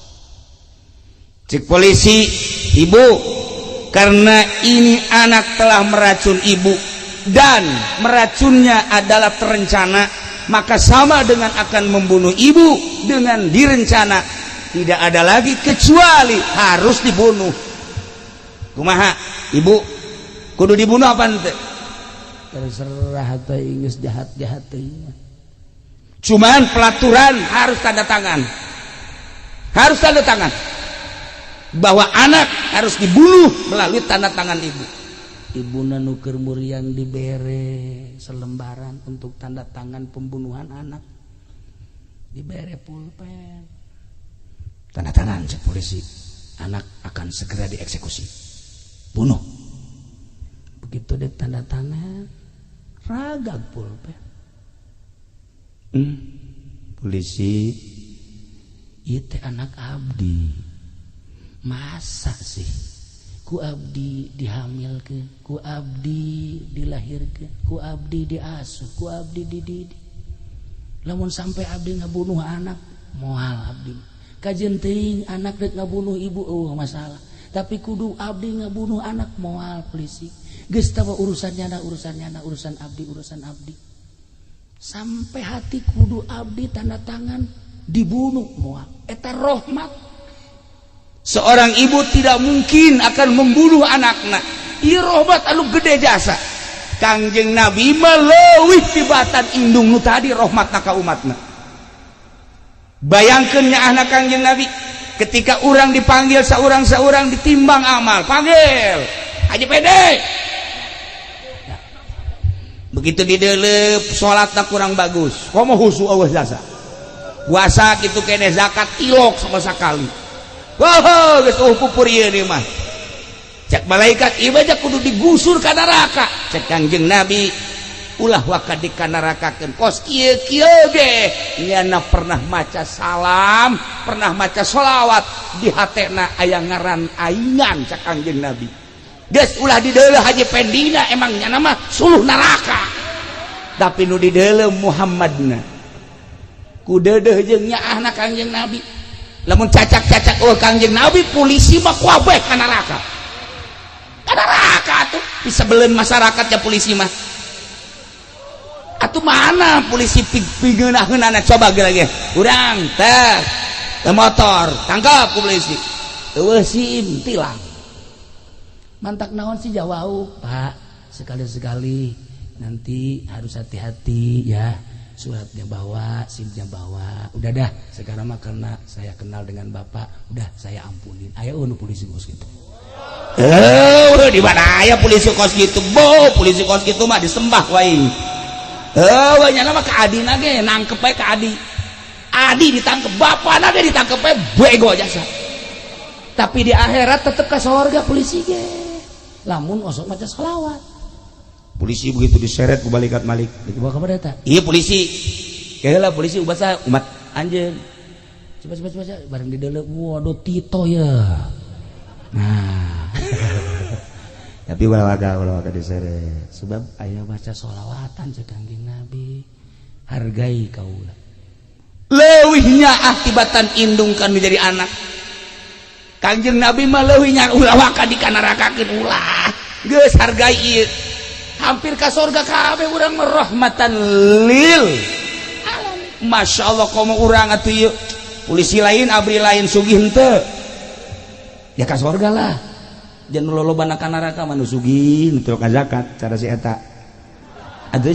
cek polisi ibu karena ini anak telah meracun ibu dan meracunnya adalah terencana maka sama dengan akan membunuh ibu dengan direncana tidak ada lagi kecuali harus dibunuh kumaha ibu kudu dibunuh apa ente terserah teh geus jahat-jahat teh cuman pelaturan harus tanda tangan bahwa anak harus dibunuh melalui tanda tangan ibu ibuna nu keur muriang dibere selembaran untuk tanda tangan pembunuhan anak dibere pulpen tanda tangan cek polisi anak akan segera dieksekusi bunuh begitu dek tanda tangan ragag pulpen polisi ieu teh anak abdi masa sih ku abdi dihamilkeun ku abdi dilahirkeun ku abdi diasuh ku abdi dididik lamun sampai abdi ngabunuh anak moal abdi kajeun teuing anak rek ngabunuh ibu masalah tapi kudu abdi ngabunuh anak moal polisi geus tawa urusan abdi sampai hati kudu abdi tanda tangan dibunuh moal eta rahmat seorang ibu tidak mungkin akan membunuh anakna ieu rahmat anu gede jasa Kangjeng Nabi mah leuwih tibatan indung nu tadi rahmatna ka umatna bayangkeun nya anak Kangjeng Nabi ketika orang dipanggil saurang-saurang ditimbang amal panggil aja pede begitu didelep sholatna kurang bagus komo husu Allah jasa puasa gitu kene zakat ilok sama sekali wah geus pupur ieu nih mah cek malaikat ieu aja kudu digusur ka neraka cek Kangjeng Nabi ulah wakad di ka nerakakeun kos kieu ge nyana pernah maca salam pernah maca sholawat di hatena aya ngaran aingan cek Kangjeng Nabi geus ulah dideuleuh haji pendina emang nyana mah suluh neraka tapi nu dideuleuh Muhammadna ku deudeuh jeung nyaahna Kangjeng Nabi lamun cacak-cacak Kangjeng Nabi polisi mah kuabeh ka neraka atuh bisa beleun masyarakatnya polisi mah atuh mana polisi pigeunaheunana coba ge urang teh motor tangkap ku polisi eueuh SIM tilang mantak naon sih jawau Pak sekali-sekali nanti harus hati-hati ya suratnya bawa SIM-nya bawa udah dah sekarang mah karena saya kenal dengan Bapak udah saya ampunin ayo nu polisi bos gitu Di mana aya polisi kos gitu polisi kos gitu mah disembah wae nyana mah ka adina ge nangkep bae ka adi ditangkep bapana ge ditangkep bae bego jasa tapi di akhirat tetep ka surga polisi ge lamun osok maca selawat polisi begitu diseret ku balikat malik dibawa ka mana eta iya polisi kayak polisi umat anjeun coba bareng di dalam waduh Tito ya nah tapi wala-waka diseret sebab aya baca sholawatan cek Kangjeng Nabi hargai kaula leuwihnya akibatan indungkan menjadi anak Kangjeng Nabi mah leuwihnya ulah waka dikanarakakeun ulah geus hargai ieu hampir ka surga kabeh urang rahmatan lil alamin masyaallah komo urang atuh ieu polisi lain abri lain sugih henteu ya ka surga lah jangan lolobana ka neraka manu sugih nu ka zakat cara si eta atuh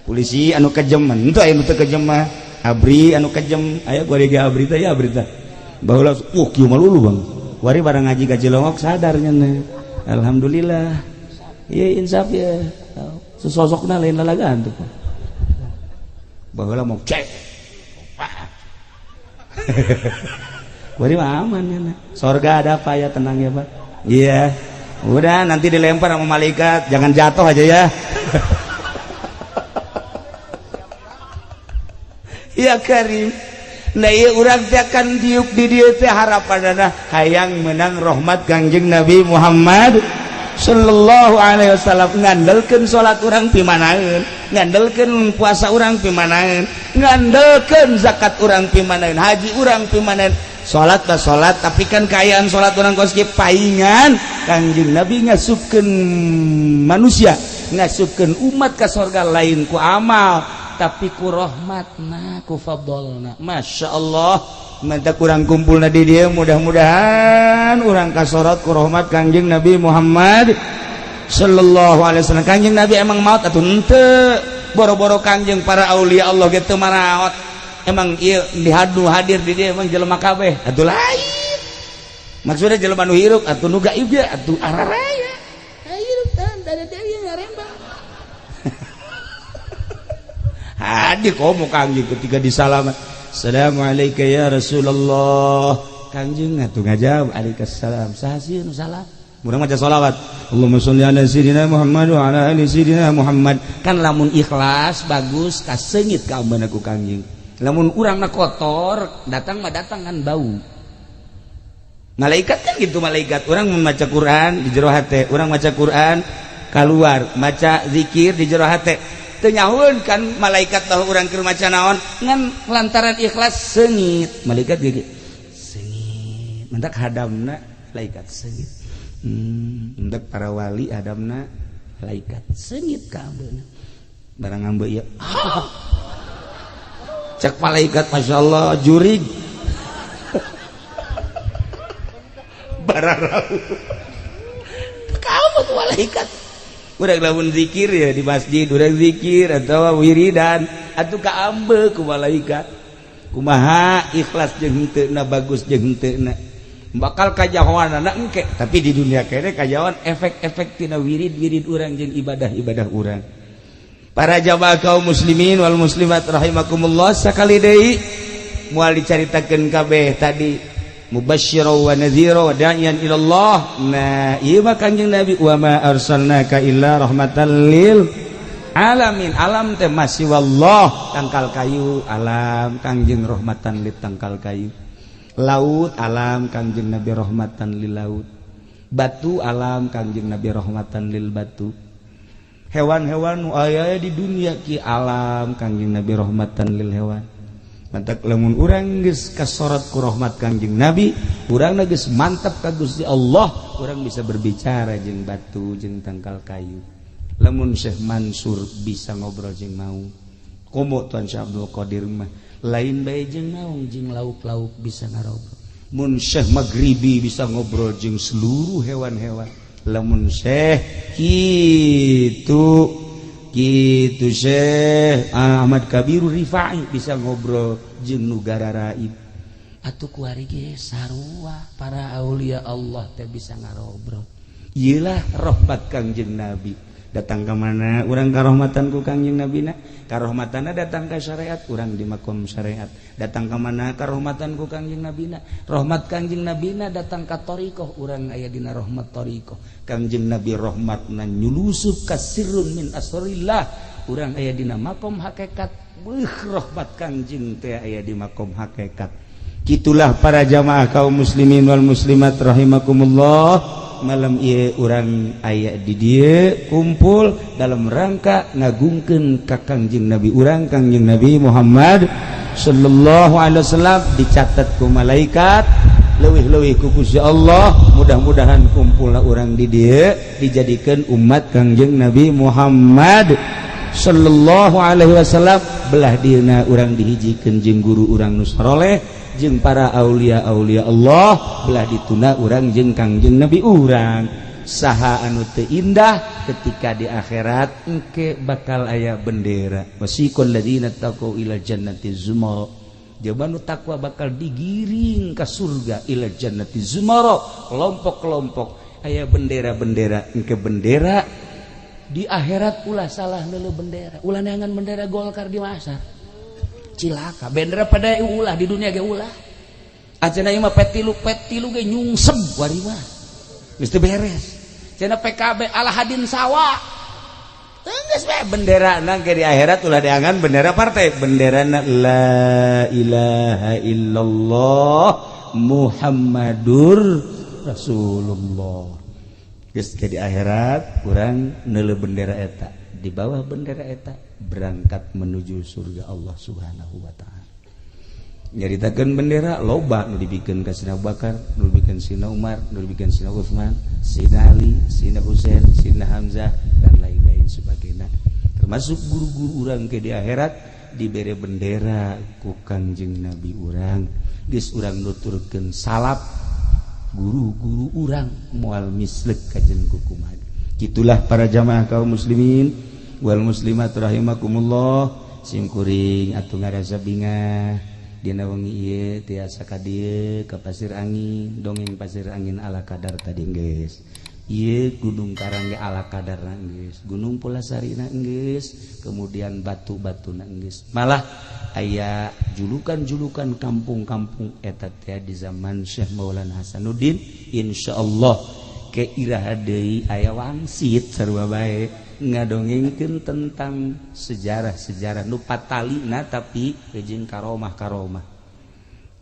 polisi anu kejem henteu aya nu teu kejem mah abri anu kejem aya kuari ge abri teh ya abri teh baheula kieu mah lulu Bang kuari barang ngaji ka Cilongok sadar nya alhamdulillah ieu insaf ya sesosokna lain lalagaan tuh baheula mau cek kuari mah aman ya surga ada apa ya tenang ya Pak iya udah nanti dilempar sama malaikat jangan jatuh aja ya ya Karim nah iya urang teh akan diuk di dieu teh harapanana hayang menang rahmat Kangjeng Nabi Muhammad sallallahu alaihi wasallam ngandelkeun salat urang pimanaeun ngandelkeun puasa urang pimanaeun ngandelkeun zakat urang pimanaeun haji urang pimanaeun salat ta salat tapi kan kaayaan salat urang kos ge paingan Kangjeng Nabi ngasupkeun manusia ngasupkeun umat ka surga lain ku amal tapi ku rahmatna ku fadlna masyaallah mantap kurang kumpulna di dieu mudah-mudahan urang kasorot ku rahmat Kangjeng Nabi Muhammad sallallahu alaihi wasallam Kangjeng Nabi emang maot atuh henteu boro-boro Kangjeng para aulia Allah ge teu maraot emang ieu dihadu hadir di dieu emang jelema kabeh atuh lain maksudna jelema nu hirup atuh nu gaib ge atuh araraya hirup tan dada-dada ngarembang hadir komo Kangjeng ketika disalamat assalamualaikum ya Rasulullah Kangjeng atuh ngajawab alaikassalam sahasieun salam urang maca sholawat Allahumma sholli ala sayyidina Muhammad wa ala ali sayyidina Muhammad kan lamun ikhlas bagus kaseungit ka ambana ku Kangjeng lamun urangna kotor datang kan bau malaikat kan gitu malaikat urang membaca Quran di jero hate urang maca Quran keluar maca zikir di jero hate teu nyahoeun kan malaikat tahu urang keur maca naon ngan lantaran ikhlas seungit malaikat ge seungit mentak hadamna malaikat seungit mentak para wali hadamna malaikat seungit ka ambeuna barang ambe ieu cek malaikat masyaallah jurig bararau kamu tuh malaikat urang lamun zikir ya di masjid urang zikir atau wiridan atuh kaambe ku malaikat kumaha ikhlas jeung henteu bagus jeung henteu bakal kajahoanana engke tapi di dunia kene kajawan efek-efek tina wirid-wirid urang jeung ibadah-ibadah urang para jamaah kaum muslimin wal muslimat rahimakumullah sakali deui moal dicaritakeun kabeh tadi mubasysyiran wa nadhira wa da'iyan ila Allah nah ieu mah Kangjeng Nabi wa ma arsalnaka illa rahmatan lil alamin alam teh masih wallah tangkal kayu alam Kangjeng rahmatan lil tangkal kayu laut alam Kangjeng Nabi rahmatan lil laut batu alam Kangjeng Nabi rahmatan lil batu hewan-hewan nu aya di dunia ki alam Kangjeng Nabi rahmatan lil hewan mantap lamun urang geus kasorot ku rahmat Kangjeng Nabi urangna geus mantap ka Gusti Allah urang bisa berbicara jeung batu jeung tangkal kayu lamun Syekh Mansur bisa ngobrol jeung maung komo tuan Syekh Abdul Qadir mah lain bae jeung maung jeung lauk-lauk bisa ngarobrol mun Syekh Maghribi bisa ngobrol jeung seluruh hewan-hewan lamun Syekh kitu Syekh Ahmad Kabir Rifai bisa ngobrol jeung nu gara raib atuh kuari ge sarua para aulia Allah teh bisa ngarobrol. Iyalah rahmat Kangjeng Nabi. Datang ke mana urang karahmatan ku Kangjeng Nabi na, karahmatanna datang ke syariat urang di makom syariat. Datang ke mana karahmatan ku Kangjeng Nabi na, rahmat Kangjeng Nabi na datang ka thariqah urang aya dina rahmat thariqah. Kangjeng Nabi rahmatna nyulusup ka sirrun min asrillah urang aya dina makom hakikat. Rahmat Kangjeng teh aya di makom hakikat. Kitulah para jamaah kaum muslimin wal muslimat rahimakumullah. Malam ieu urang aya di dieu kumpul dalam rangka ngagungkeun ka Kangjeng Nabi urang Kangjeng Nabi Muhammad sallallahu alaihi wasallam, dicatat ku malaikat leuwih-leuwih ku Gusti Allah. Mudah-mudahan kumpulna urang di dieu dijadikeun umat Kangjeng Nabi Muhammad sallallahu alaihi wasallam. Belah dieuna urang dihijikeun jeung guru urang nu saroleh jeung para aulia-aulia Allah, belah dituna urang jeung Kangjeng Nabi urang. Saha anu teu indah ketika di akhirat engke bakal aya bendera. Wasiqal ladzina taqau ila jannati zumara. Jaba nu takwa bakal digiring ka surga ila jannati zumara. Kelompok-kelompok aya bendera-bendera, engke bendera di akhirat ulah salah neuleuh bendera. Ulah neangan bendera Golkar di masar. Cilaka bendera pada ulah di dunia ge ulah ajeuna ieu mah petilu ge nyungsem wari mah geus teu beres cenah PKB Alahadin Sawa geus bae benderana ge di akhirat ulah diangan bendera partai, benderana la ilaha illallah Muhammadur Rasulullah. Geus ke di akhirat urang neuleuh bendera eta, di bawah bendera eta berangkat menuju surga Allah Subhanahu wa taala. Nyaritakeun bendera loba nu dibikeun ka Sina Abu Bakar, nu dibikeun Sina Umar, nu dibikeun Sina Utsman, Sina Ali, Sina Husain, Sina Hamzah dan lain-lain sebagainya. Termasuk guru-guru urang ke di akhirat dibere bendera ku Kangjeng Nabi urang. Geus urang nuturkeun salap guru-guru urang moal mislek ka jeung kumaha. Kitulah para jamaah kaum muslimin wal muslimat rahimakumullah, simkuring atuh ngarasa bingah dina wengi ieu tiasa ka dieu ka pasir angin, dongeng pasir angin ala kadar tadi geus. Ieu Gunung Karang ge ala kadarna geus, Gunung Pulasarina geus, kemudian batu-batuna geus. Malah aya julukan-julukan kampung-kampung eta teh di zaman Syekh Maulana Hasanuddin, insyaallah keiraha deui aya wangsit sarua bae ngadongengkeun tentang sejarah-sejarah nu patalina tapi jeung karomah-karomah.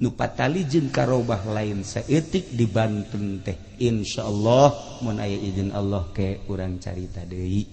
Nu patali jeung karomah lain saeutik di Banten teh. Insyaallah mun aya izin Allah ke urang carita deui.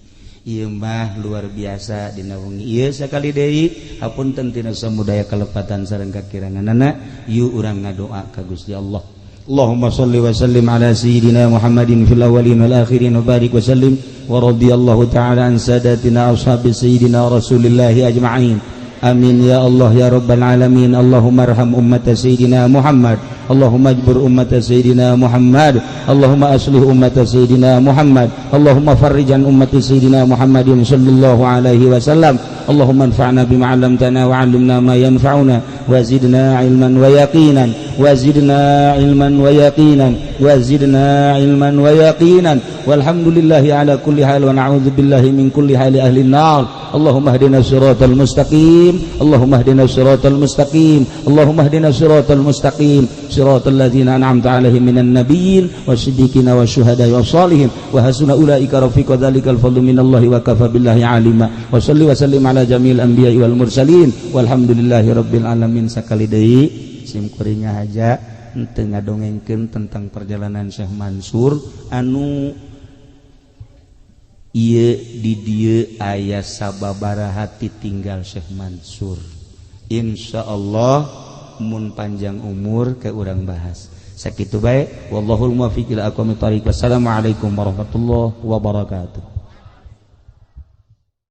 Ieu mah luar biasa dina wengi ieu sakali deui hapunten tina samudaya kalepatan sareng kakiranganana ieu urang ngadoa ka Gusti Allah. Allahumma salli wa sallim ala sayyidina Muhammadin fil awwalin wal akhirin wa barik wa sallim wa radiyallahu ta'ala an sadatina ashabi sayyidina Rasulillah ajma'in. Amin ya Allah ya rabbal alamin. Allahumma arham ummata sayyidina Muhammad, Allahumma ajbur ummata sayyidina Muhammad, Allahumma aslih ummata sayyidina Muhammad, Allahumma farrijan ummati sayyidina Muhammadin sallallahu alaihi wasallam. Allahumma anfa'na bima 'allamtana wa 'allimna ma yanfa'una wa zidna ilman wa yaqinan wa zidna ilman wa yaqinan wa zidna ilman wa yaqinan walhamdulillahi ala kulli hal wa na'udzu billahi min kulli hali ahli an-nar. Allahumma hdina siratal mustaqim, Allahumma hdina siratal mustaqim, Allahumma hdina siratal mustaqim, siratal ladzina an'amta 'alaihim minan nabiyyin wasiddiqina wasyuhada'i wassalihin wa hasuna ulaika rafiqa dzalikal fadlu minallahi wa kafa billahi 'alima. Wa shalli wa sallim ala jamil anbiya'i wal mursalin walhamdulillahi rabbil alamin. Sakali deui simkuringnya haja henteu ngadongengkeun tentang perjalanan Syekh Mansur anu ieu di dieu aya sababaraha tinggal Syekh Mansur. Insyaallah mun panjang umur ke urang bahas. Sakitu bae wallahul muwaffiq ila aqwamit thoriq. Wassalamualaikum warahmatullahi wabarakatuh.